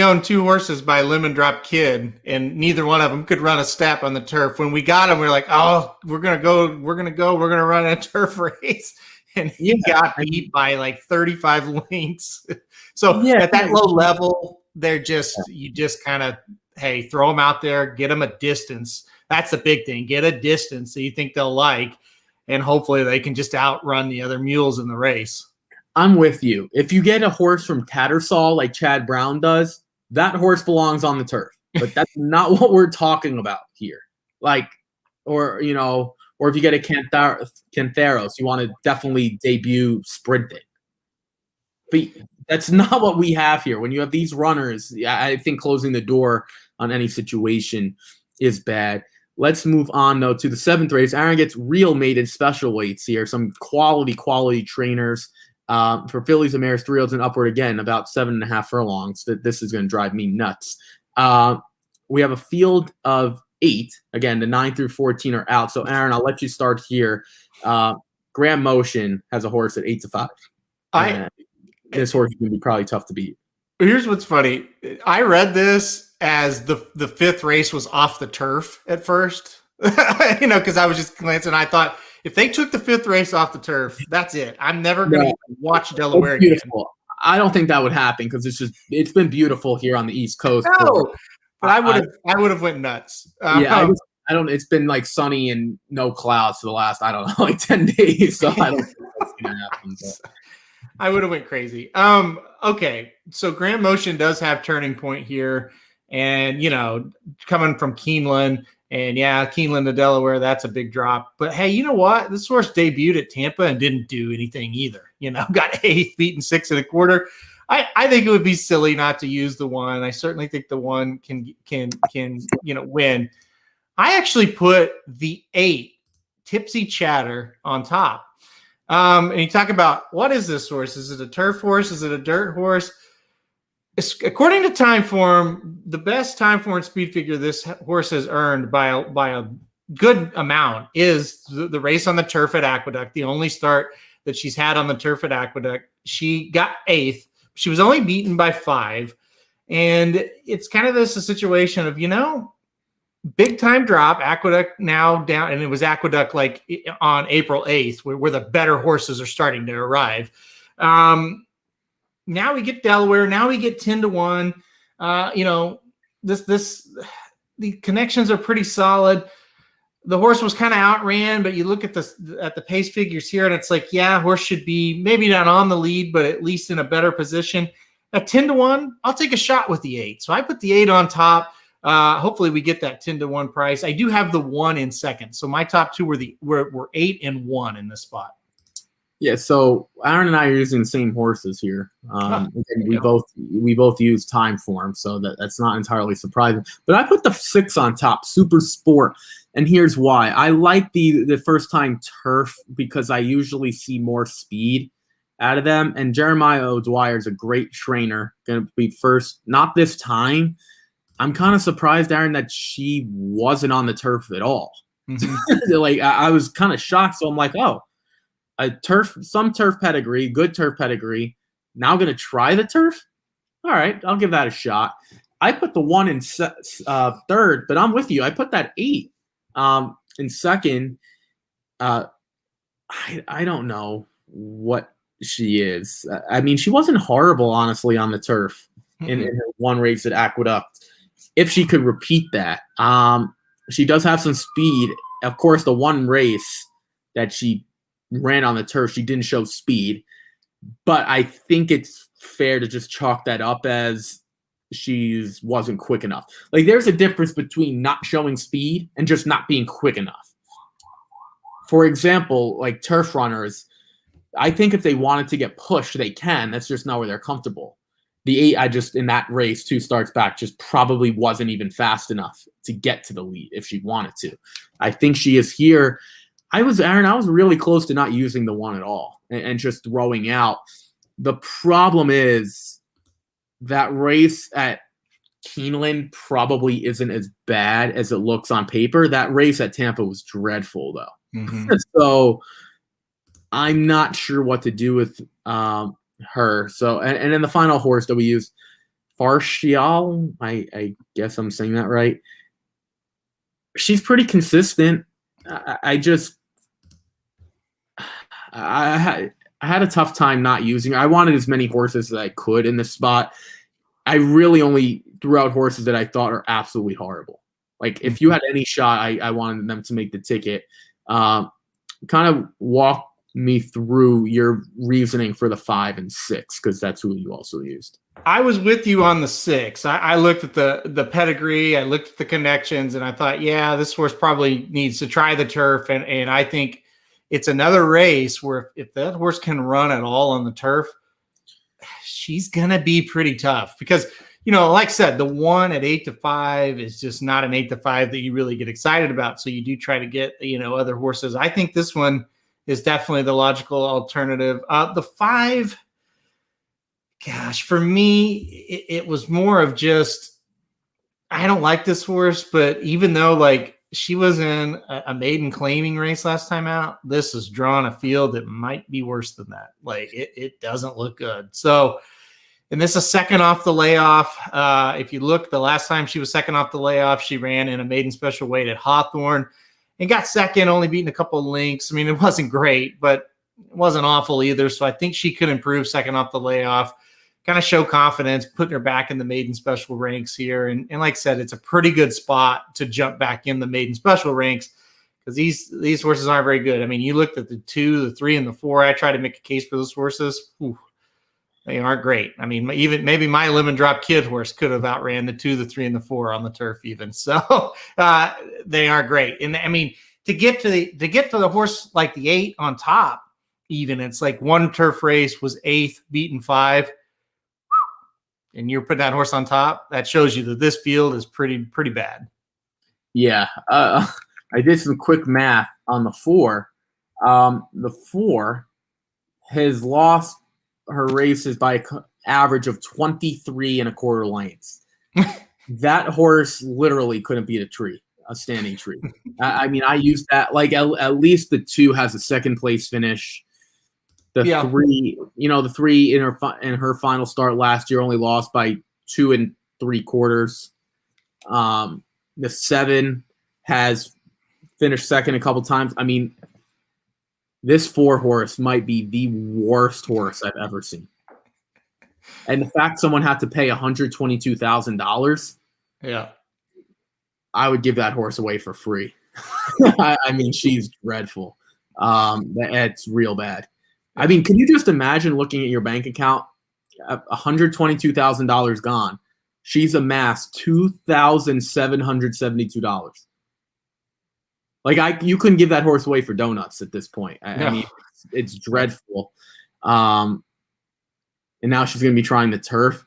own 2 horses by Lemon Drop Kid, and neither one of them could run a step on the turf. When we got them, we were like, "Oh, we're gonna run a turf race." And he got beat by like 35 lengths. So at that low level, you just kind of, hey, throw them out there, get them a distance. That's the big thing. Get a distance that you think they'll like, and hopefully they can just outrun the other mules in the race. I'm with you. If you get a horse from Tattersall like Chad Brown does, that horse belongs on the turf. But that's not what we're talking about here. Like, or if you get a Cantheros, you want to definitely debut sprinting. But that's not what we have here. When you have these runners, I think closing the door on any situation is bad. Let's move on, though, to the 7th race. Aaron gets real maiden special weights here. Some quality trainers for fillies and mares, 3-year-olds and upward, again, about 7.5 furlongs. This is going to drive me nuts. We have a field of 8. Again, the 9 through 14 are out. So, Aaron, I'll let you start here. Grand Motion has a horse at 8-5. This horse is going to be probably tough to beat. Here's what's funny. I read this as the 5th race was off the turf at first, because I was just glancing. I thought, if they took the 5th race off the turf, that's it. I'm never going to watch Delaware again. I don't think that would happen because it's been beautiful here on the East Coast. No, but I would have went nuts. I don't. It's been like sunny and no clouds for the last, I don't know, like 10 days. So I don't think that's going to happen. But. I would have went crazy. Okay, so Grand Motion does have turning point here, and coming from Keeneland, and Keeneland to Delaware, that's a big drop. But hey, you know what? This horse debuted at Tampa and didn't do anything either. Got 8th, beaten 6.25. I think it would be silly not to use the 1. I certainly think the 1 can win. I actually put the 8 Tipsy Chatter on top. And you talk about, what is this horse? Is it a turf horse? Is it a dirt horse? According to Timeform, the best Timeform speed figure this horse has earned by a good amount is the race on the turf at Aqueduct, the only start that she's had on the turf at Aqueduct. She got 8th. She was only beaten by 5. And it's kind of a situation of, big time drop. Aqueduct now down, and it was Aqueduct like on April 8th, where the better horses are starting to arrive. Now we get Delaware. Now we get 10-1. The connections are pretty solid. The horse was kind of outran, but you look at the pace figures here, and it's like, horse should be maybe not on the lead, but at least in a better position. At 10-1, I'll take a shot with the 8. So I put the 8 on top. Hopefully we get that 10-1 price. I do have the 1 in second. So my top 2 were 8 and 1 in this spot. Yeah, so Aaron and I are using the same horses here. We both use Timeform, so that's not entirely surprising. But I put the 6 on top, Super Sport, and here's why. I like the first time turf because I usually see more speed out of them. And Jeremiah O'Dwyer is a great trainer, going to be first. Not this time. I'm kind of surprised, Aaron, that she wasn't on the turf at all. Mm-hmm. I was kind of shocked. So I'm like, oh. Some turf pedigree, good turf pedigree. Now going to try the turf? All right, I'll give that a shot. I put the 1 in third, but I'm with you. I put that 8 in second. I don't know what she is. I mean, she wasn't horrible, honestly, on the turf in her 1 race at Aqueduct. If she could repeat that. She does have some speed. Of course, the one race that she ran on the turf, she didn't show speed. But I think it's fair to just chalk that up as she wasn't quick enough. Like, there's a difference between not showing speed and just not being quick enough. For example, like turf runners, I think if they wanted to get pushed, they can. That's just not where they're comfortable. The 8, in that race, 2 starts back, just probably wasn't even fast enough to get to the lead if she wanted to. I think she is here. I was really close to not using the 1 at all and just throwing out. The problem is that race at Keeneland probably isn't as bad as it looks on paper. That race at Tampa was dreadful, though. Mm-hmm. So I'm not sure what to do with her. So, and then the final horse that we used, Farshial, I guess I'm saying that right. She's pretty consistent. I had a tough time not using her. I wanted as many horses as I could in this spot. I really only threw out horses that I thought are absolutely horrible. Like, if you had any shot, I wanted them to make the ticket. Kind of walk me through your reasoning for the 5 and 6, because that's who you also used. I was with you on the 6. I looked at the pedigree, I looked at the connections, and I thought, yeah, this horse probably needs to try the turf. And I think it's another race where if that horse can run at all on the turf, she's going to be pretty tough. Because, like I said, the 1 at 8-5 is just not an 8-5 that you really get excited about. So you do try to get, other horses. I think this one is definitely the logical alternative. The 5, gosh, for me, it was more of just, I don't like this horse, but even though like she was in a maiden claiming race last time out, this is drawn a field that might be worse than that. Like it doesn't look good. So, and this is second off the layoff. If you look, the last time she was second off the layoff, she ran in a maiden special weight at Hawthorne and got second, only beating a couple of links. I mean, it wasn't great, but it wasn't awful either. So I think she could improve second off the layoff, kind of show confidence, putting her back in the maiden special ranks here. And like I said, it's a pretty good spot to jump back in the maiden special ranks because these horses aren't very good. I mean, you looked at the 2, the 3, and the 4. I tried to make a case for those horses. Ooh, they aren't great. I mean, even maybe my Lemon Drop Kid horse could have outran the 2, the 3, and the 4 on the turf even. So they aren't great. And I mean, to get to the horse like the 8 on top, even it's like one turf race was 8th, beaten 5. And you're putting that horse on top, that shows you that this field is pretty bad. Yeah. I did some quick math on the 4. The 4 has lost her races by an average of 23 1/4 lengths. That horse literally couldn't beat a standing tree. I mean, I used that, like at least the 2 has a second place finish. The 3, the 3 in her final start last year only lost by 2 3/4. The 7 has finished second a couple times. I mean, this 4 horse might be the worst horse I've ever seen. And the fact someone had to pay $122,000, yeah, I would give that horse away for free. I mean, she's dreadful. It's real bad. I mean, can you just imagine looking at your bank account, $122,000 gone? She's amassed $2,772. Like you couldn't give that horse away for donuts at this point. I mean, it's dreadful. And now she's going to be trying the turf.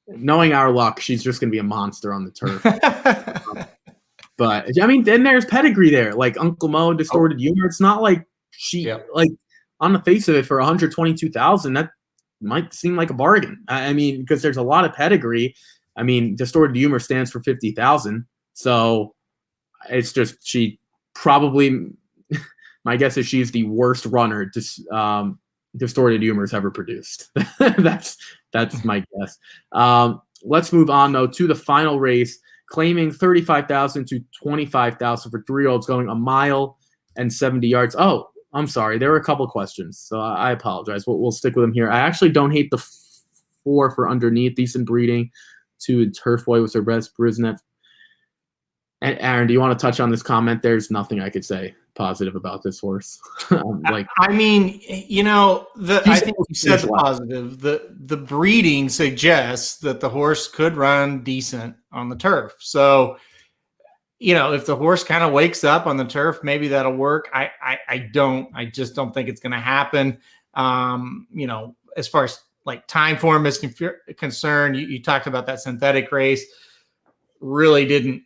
Knowing our luck, she's just going to be a monster on the turf. But I mean, then there's pedigree there, like Uncle Mo, Distorted Humor. It's not like like on the face of it for $122,000, that might seem like a bargain. I mean, because there's a lot of pedigree. I mean, Distorted Humor stands for $50,000, so it's just she probably. My guess is she's the worst runner Distorted Humor's ever produced. That's my guess. Let's move on though to the final race, claiming $35,000 to $25,000 for 3-year-olds going a mile and 70 yards. Oh, I'm sorry. There were a couple questions, so I apologize. We'll stick with them here. I actually don't hate the 4 for underneath, decent breeding. 2 Turf Boy with her best Brisnet. And Aaron, do you want to touch on this comment? There's nothing I could say positive about this horse. I mean, I think you said the positive. The breeding suggests that the horse could run decent on the turf. So, if the horse kind of wakes up on the turf, maybe that'll work. I just don't think it's going to happen. As far as like time form is concerned, you talked about that synthetic race. Really didn't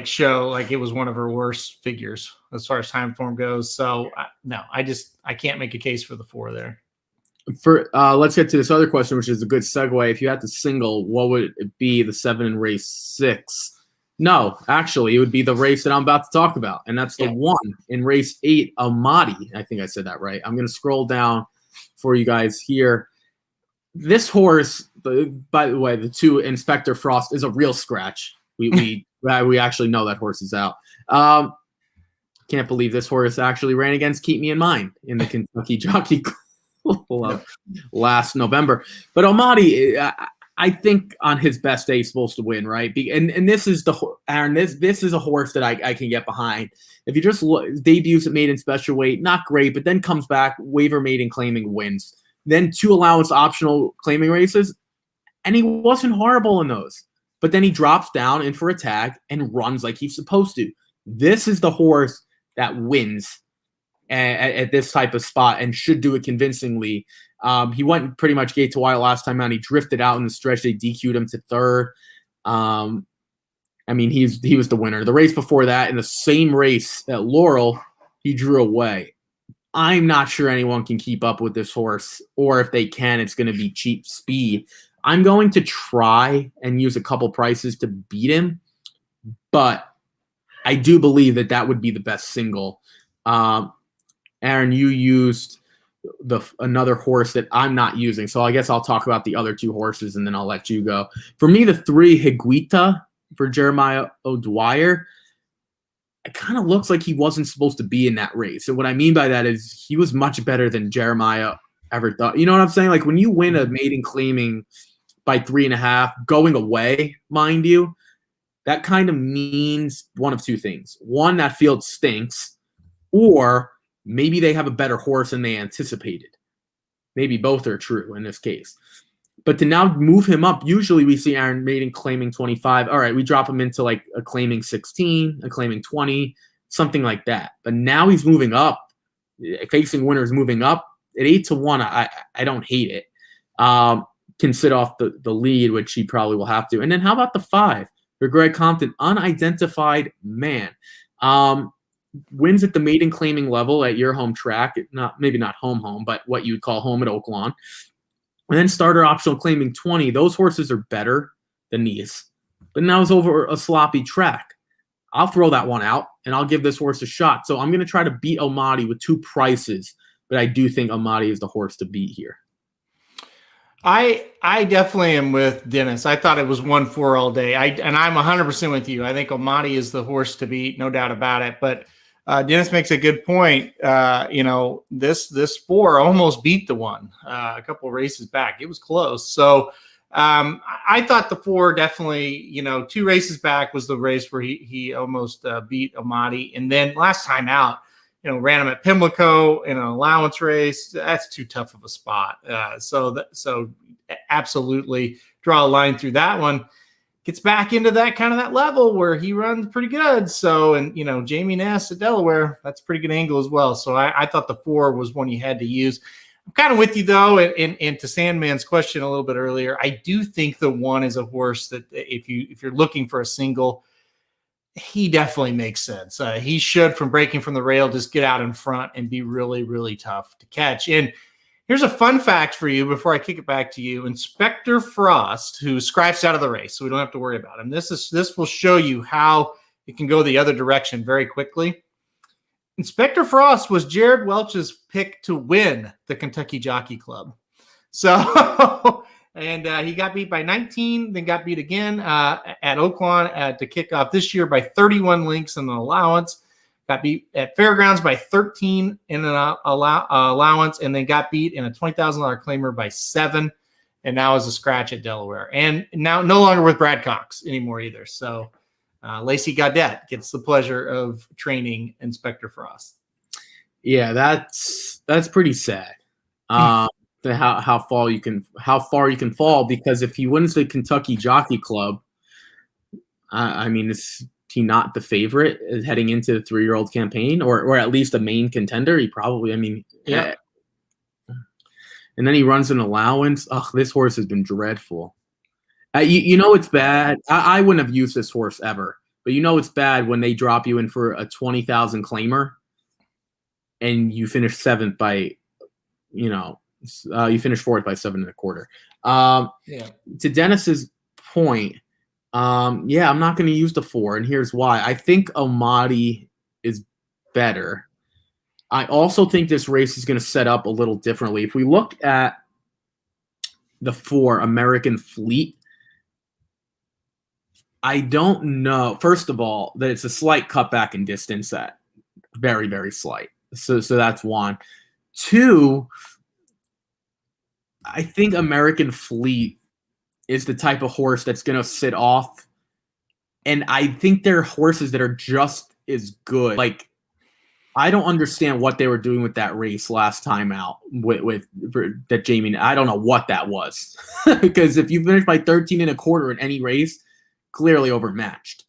show like it was one of her worst figures as far as time form goes. So no, I can't make a case for the 4 there. Let's get to this other question, which is a good segue. If you had to single, what would it be? The 7 in race 6? No, actually, it would be the race that I'm about to talk about, and that's the 1 in race 8, Almaty. I think I said that right. I'm going to scroll down for you guys here. This horse, by the way, the 2 Inspector Frost is a real scratch. We actually know that horse is out. Can't believe this horse actually ran against Keep Me in Mind in the Kentucky Jockey Club last November. But Almaty, I think on his best day he's supposed to win, right? And this is Aaron. This is a horse that I can get behind. If you just look, debuts at maiden special weight, not great, but then comes back, waiver maiden claiming wins. Then 2 allowance optional claiming races, and he wasn't horrible in those. But then he drops down in for a tag and runs like he's supposed to. This is the horse that wins at this type of spot and should do it convincingly. He went pretty much gate to wire last time out. He drifted out in the stretch. They DQ'd him to 3rd. He was the winner. The race before that, in the same race at Laurel, he drew away. I'm not sure anyone can keep up with this horse, or if they can, it's going to be cheap speed. I'm going to try and use a couple prices to beat him, but I do believe that would be the best single. Aaron, you used another horse that I'm not using, so I guess I'll talk about the other 2 horses and then I'll let you go. For me, the 3 Higuita for Jeremiah O'Dwyer, it kind of looks like he wasn't supposed to be in that race. And what I mean by that is he was much better than Jeremiah ever thought. You know what I'm saying? Like when you win a maiden claiming by 3.5, going away, mind you, that kind of means one of 2 things. One, that field stinks, or maybe they have a better horse than they anticipated. Maybe both are true in this case. But to now move him up, usually we see Aaron maiden claiming 25. All right, we drop him into like a claiming 16, a claiming 20, something like that. But now he's moving up, facing winners moving up at 8-1. I don't hate it. Can sit off the lead, which he probably will have to. And then how about the 5 for Greg Compton, Unidentified Man? Wins at the maiden claiming level at your home track, maybe not home, but what you would call home at Oaklawn. And then starter optional claiming 20. Those horses are better than these. But now it's over a sloppy track. I'll throw that one out, and I'll give this horse a shot. So I'm going to try to beat Almaty with 2 prices, but I do think Almaty is the horse to beat here. I definitely am with Dennis. I thought it was 1-4 all day. And I'm 100% with you. I think Almaty is the horse to beat, no doubt about it. But Dennis makes a good point. This 4 almost beat the 1 a couple of races back. It was close. So I thought the 4 definitely, 2 races back was the race where he almost beat Almaty. And then last time out, ran him at Pimlico in an allowance race. That's too tough of a spot. So absolutely draw a line through that one. Gets back into that level where he runs pretty good. So, and Jamie Ness at Delaware, that's a pretty good angle as well. So I thought the 4 was one you had to use. I'm kind of with you though, and to Sandman's question a little bit earlier, I do think the 1 is a horse that if you're looking for a single, he definitely makes sense. He should, from breaking from the rail, just get out in front and be really, really tough to catch. And here's a fun fact for you before I kick it back to you. Inspector Frost, who scratched out of the race, so we don't have to worry about him. This will show you how it can go the other direction very quickly. Inspector Frost was Jared Welch's pick to win the Kentucky Jockey Club. So, and he got beat by 19, then got beat again at Oaklawn to kick off this year by 31 lengths in the allowance. Got beat at Fairgrounds by 13 in an allowance, and then got beat in a $20,000 claimer by 7, and now is a scratch at Delaware. And now no longer with Brad Cox anymore either. So Lacey Gaudet gets the pleasure of training Inspector Frost. Yeah, that's pretty sad. How far you can fall, because if he wins the Kentucky Jockey Club, I mean, is he not the favorite heading into the 3-year-old campaign, or at least a main contender? He probably, I mean, yeah. And then he runs an allowance. Oh, this horse has been dreadful. It's bad. I wouldn't have used this horse ever, but it's bad when they drop you in for a 20,000 claimer, and you finish 7th by, you finish 4th by 7.25. To Dennis's point, I'm not going to use the 4, and here's why. I think Almaty is better. I also think this race is going to set up a little differently. If we look at the 4, American Fleet, I don't know. First of all, that it's a slight cutback in distance, that very, very slight. So that's one. 2, I think American Fleet is the type of horse that's going to sit off. And I think they're horses that are just as good. Like, I don't understand what they were doing with that race last time out with that Jamie. I don't know what that was. Because if you finish by 13.25 in any race, clearly overmatched.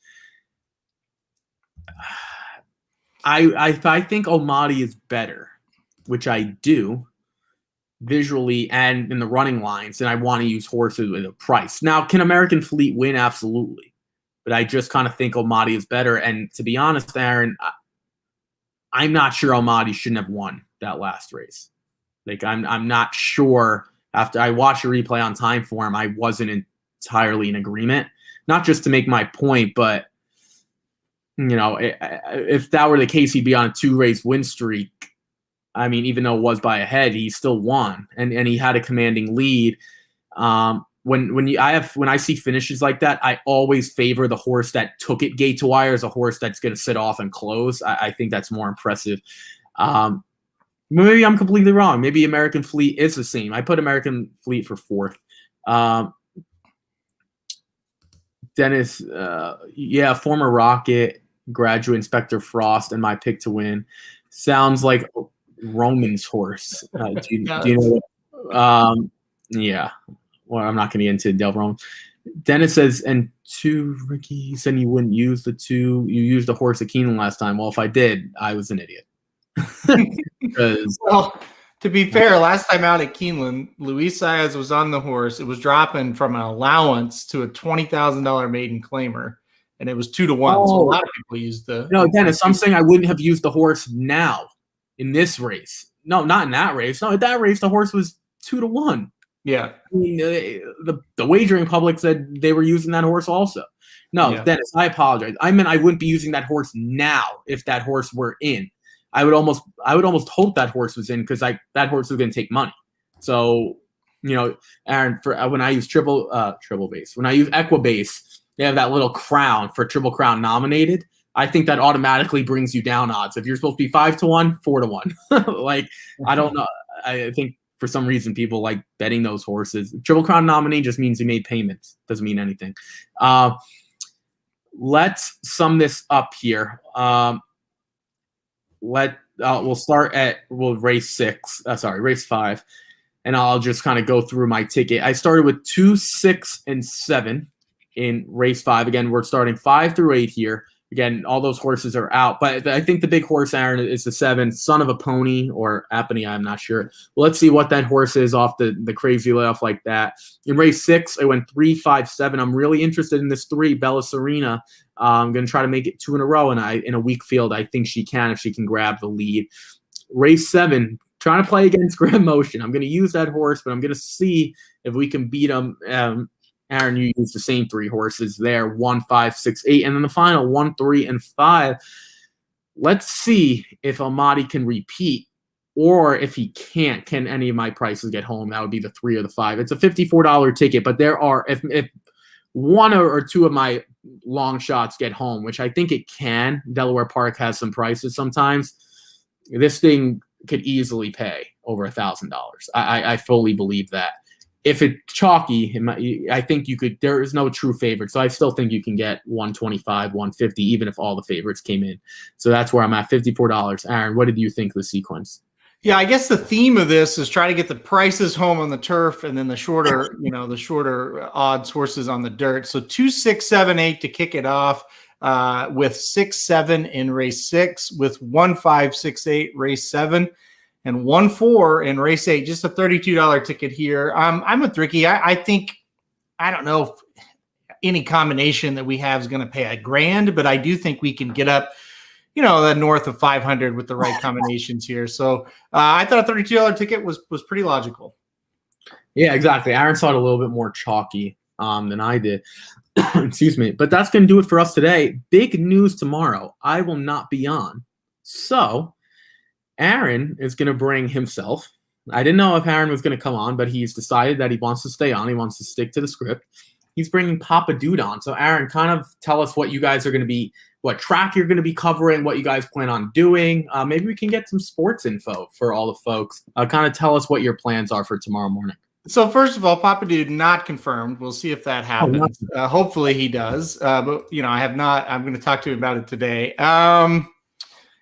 I think Almaty is better, which I do visually and in the running lines, and I want to use horses with a price. Now, can American Fleet win? Absolutely. But I just kind of think Almaty is better. And to be honest, Aaron, I'm not sure Almaty shouldn't have won that last race. Like, I'm not sure. After I watched a replay on time form, I wasn't entirely in agreement. Not just to make my point, but if that were the case, he'd be on a 2-race win streak. I mean, even though it was by a head, he still won, and he had a commanding lead. When I see finishes like that, I always favor the horse that took it gate to wire as a horse that's going to sit off and close. I think that's more impressive. Maybe I'm completely wrong. Maybe American Fleet is the same. I put American Fleet for 4th. Dennis, former Rocket, graduate Inspector Frost, and my pick to win. Sounds like Roman's horse. Do you know? Yeah. Well, I'm not going to get into Del Rome. Dennis says, and 2, Ricky, he said you wouldn't use the 2. You used the horse at Keeneland last time. Well, if I did, I was an idiot. Well, to be fair, last time out at Keeneland, Luis Saez was on the horse. It was dropping from an allowance to a $20,000 maiden claimer, and it was 2-1. So a lot of people used the. No, Dennis, I'm saying I wouldn't have used the horse now in this race. No, not in that race. No, in that race, the horse was 2-1. Yeah. I mean, the wagering public said they were using that horse also. No, yeah. Dennis, I apologize. I meant I wouldn't be using that horse now if that horse were in. I would almost hope that horse was in, because that horse was going to take money. So, Aaron, for when I use triple base, when I use Equibase, they have that little crown for Triple Crown nominated. I think that automatically brings you down odds. If you're supposed to be 5-1, 4-1. Like, I don't know. I think for some reason people like betting those horses. Triple Crown nominee just means you made payments. Doesn't mean anything. Let's sum this up here. We'll start at race 5, and I'll just kind of go through my ticket. I started with 2, 6, and 7 in race 5. Again, we're starting 5 through 8 here. Again, all those horses are out, but I think the big horse, Aaron, is the 7, Son of a Pony, or Apony, I'm not sure. Well, let's see what that horse is off the crazy layoff like that. In race 6, I went 3, 5, 7. I'm really interested in this 3, Bella Serena. I'm going to try to make it 2 in a row, and in a weak field, I think she can if she can grab the lead. Race 7, trying to play against Grand Motion. I'm going to use that horse, but I'm going to see if we can beat him. Aaron, you used the same 3 horses there, 1, 5, 6, 8, and then the final 1, 3, and 5. Let's see if Almaty can repeat, or if he can't, can any of my prices get home? That would be the 3 or the 5. It's a $54 ticket, but there are, if 1 or 2 of my long shots get home, which I think it can. Delaware Park has some prices sometimes. This thing could easily pay over $1,000. I fully believe that. if it's chalky, I think you could. There is no true favorite, so I still think you can get 125, 150, even if all the favorites came in. So that's where I'm at, $54. Aaron, what did you think of the sequence? Yeah, I guess the theme of this is try to get the prices home on the turf, and then the shorter, the shorter odds horses on the dirt. So 2, 6, 7, 8 to kick it off, with 6, 7 in race 6, with 1, 5, 6, 8 race 7, and 1, 4 in race 8. Just a $32 ticket here. I'm with Ricky. I think, I don't know if any combination that we have is going to pay $1,000, but I do think we can get up, the north of 500 with the right combinations here. So I thought a $32 ticket was pretty logical. Yeah, exactly. Aaron saw it a little bit more chalky than I did. Excuse me. But that's going to do it for us today. Big news tomorrow. I will not be on. So Aaron is going to bring himself. I didn't know if Aaron was going to come on, but he's decided that he wants to stay on. He wants to stick to the script. He's bringing Papa Dude on. So Aaron, kind of tell us what you guys are going to be, what track you're going to be covering, what you guys plan on doing. Maybe we can get some sports info for all the folks. Kind of tell us what your plans are for tomorrow morning. So first of all, Papa Dude not confirmed. We'll see if that happens. Hopefully he does. But I have not. I'm going to talk to him about it today.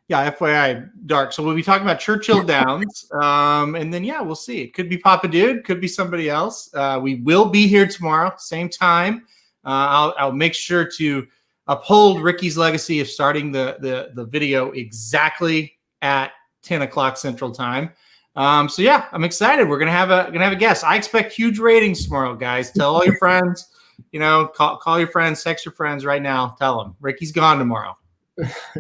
Yeah, FYI, dark. So we'll be talking about Churchill Downs, and then we'll see. It could be Papa Dude, could be somebody else. We will be here tomorrow, same time. I'll make sure to uphold Ricky's legacy of starting the video exactly at 10 o'clock Central Time. So yeah, I'm excited. We're gonna have a guest. I expect huge ratings tomorrow, guys. Tell all your friends. Call your friends, text your friends right now. Tell them Ricky's gone tomorrow.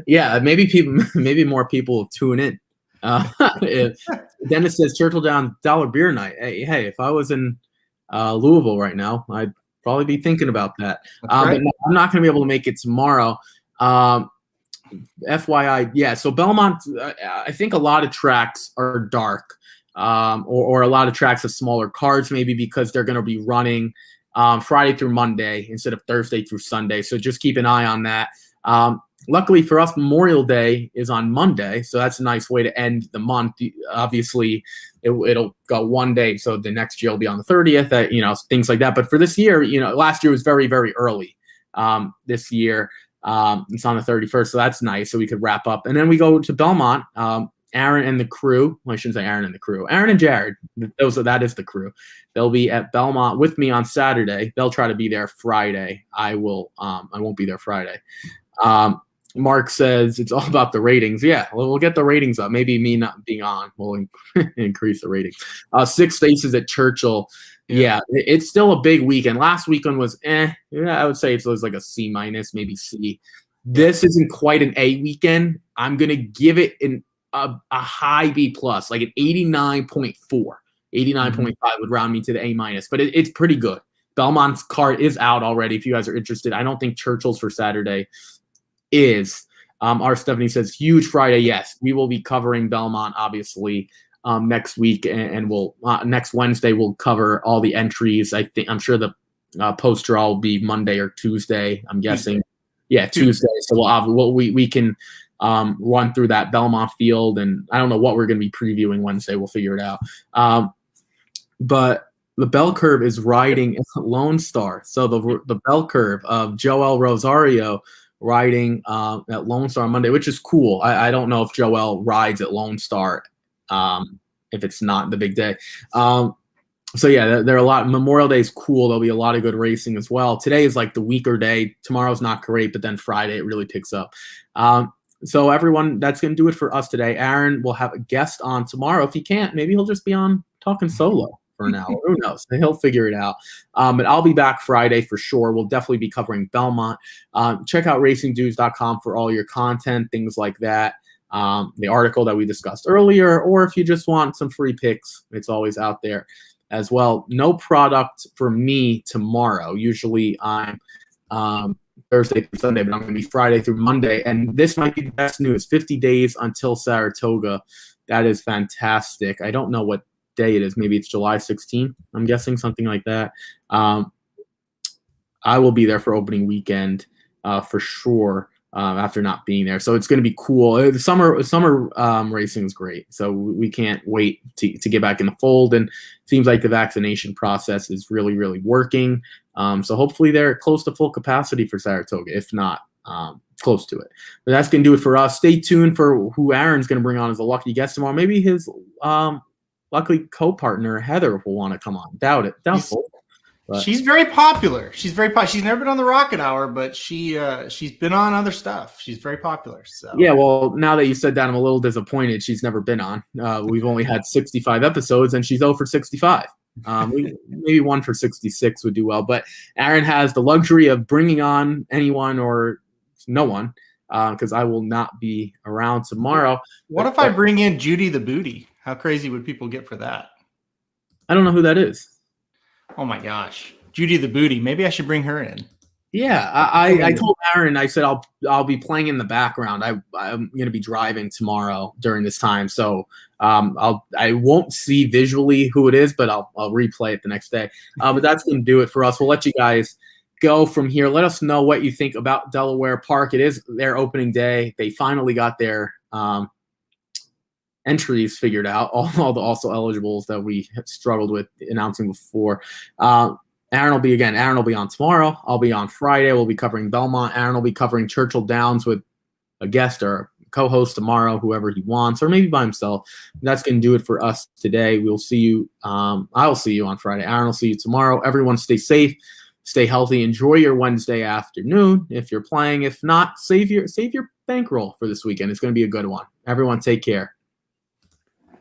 Yeah, maybe more people will tune in. Dennis says Churchill Downs dollar beer night. Hey, if I was in Louisville right now, I'd probably be thinking about that. Right. But no, I'm not going to be able to make it tomorrow. FYI, yeah. So Belmont, I think a lot of tracks are dark, or a lot of tracks have smaller cards, maybe because they're going to be running Friday through Monday instead of Thursday through Sunday. So just keep an eye on that. Luckily for us, Memorial Day is on Monday, so that's a nice way to end the month. Obviously, it'll go one day, so the next year will be on the 30th, things like that. But for this year, last year was very, very early. This year, it's on the 31st, so that's nice. So we could wrap up. And then we go to Belmont. Aaron and the crew. Well, I shouldn't say Aaron and the crew. Aaron and Jared. That is the crew. They'll be at Belmont with me on Saturday. They'll try to be there Friday. I won't be there Friday. Mark says it's all about the ratings. Yeah, we'll get the ratings up. Maybe me not being on will increase the ratings. 6 spaces at Churchill. Yeah, it's still a big weekend. Last weekend was Yeah, I would say it was like a C-, maybe C. This isn't quite an A weekend. I'm gonna give it a high B+, like an 89.4. 89.5 would round me to the A-, but it's pretty good. Belmont's card is out already. If you guys are interested, I don't think Churchill's for Saturday is. Our Stephanie says huge Friday. Yes, we will be covering Belmont obviously next week, and we'll next Wednesday we'll cover all the entries. I'm sure the poster will be Monday or Tuesday. I'm guessing, Tuesday. So we can run through that Belmont field, and I don't know what we're going to be previewing Wednesday. We'll figure it out. But the bell curve is riding Lone Star. So the bell curve of Joel Rosario riding at Lone Star on Monday, which is cool. I don't know if Joel rides at Lone Star if it's not the big day. So yeah, there are a lot. Memorial Day is cool. There'll be a lot of good racing as well. Today is like the weaker day. Tomorrow's not great, but then Friday it really picks up. So everyone, that's going to do it for us today. Aaron will have a guest on tomorrow. If he can't, maybe he'll just be on talking solo for an hour. Who knows? He'll figure it out. But I'll be back Friday for sure. We'll definitely be covering Belmont. Check out racingdudes.com for all your content, things like that. The article that we discussed earlier, or if you just want some free picks, it's always out there as well. No product for me tomorrow. Usually I'm Thursday through Sunday, but I'm going to be Friday through Monday. And this might be the best news. 50 days until Saratoga. That is fantastic. I don't know what day it is. Maybe it's July 16th. I'm guessing something like that. I will be there for opening weekend for sure. after not being there. So it's going to be cool. The summer racing is great. So we can't wait to get back in the fold. And it seems like the vaccination process is really, really working. So hopefully they're close to full capacity for Saratoga, if not close to it. But that's going to do it for us. Stay tuned for who Aaron's going to bring on as a lucky guest tomorrow. Maybe his luckily co-partner, Heather, will want to come on. Doubt it. Doubtful. But she's very popular. She's never been on the Rocket Hour, but she's been on other stuff. She's very popular. So yeah, well, now that you said that, I'm a little disappointed she's never been on. We've only had 65 episodes, and she's 0 for 65. Maybe 1 for 66 would do well. But Aaron has the luxury of bringing on anyone or no one, because I will not be around tomorrow. What if I bring in Judy the Booty? How crazy would people get for that? I don't know who that is. Oh my gosh, Judy the Booty. Maybe I should bring her in. Yeah, I told Aaron, I said I'll be playing in the background. I'm going to be driving tomorrow during this time, so I won't see visually who it is, but I'll replay it the next day. But that's going to do it for us. We'll let you guys go from here. Let us know what you think about Delaware Park. It is their opening day. They finally got their entries figured out, all the also eligibles that we struggled with announcing before. Aaron will be on tomorrow. I'll be on Friday. We'll be covering Belmont. Aaron will be covering Churchill Downs with a guest or co-host tomorrow, whoever he wants, or maybe by himself. That's going to do it for us today. We'll see you. I'll see you on Friday. Aaron will see you tomorrow. Everyone stay safe, stay healthy. Enjoy your Wednesday afternoon if you're playing. If not, save your bankroll for this weekend. It's going to be a good one. Everyone take care.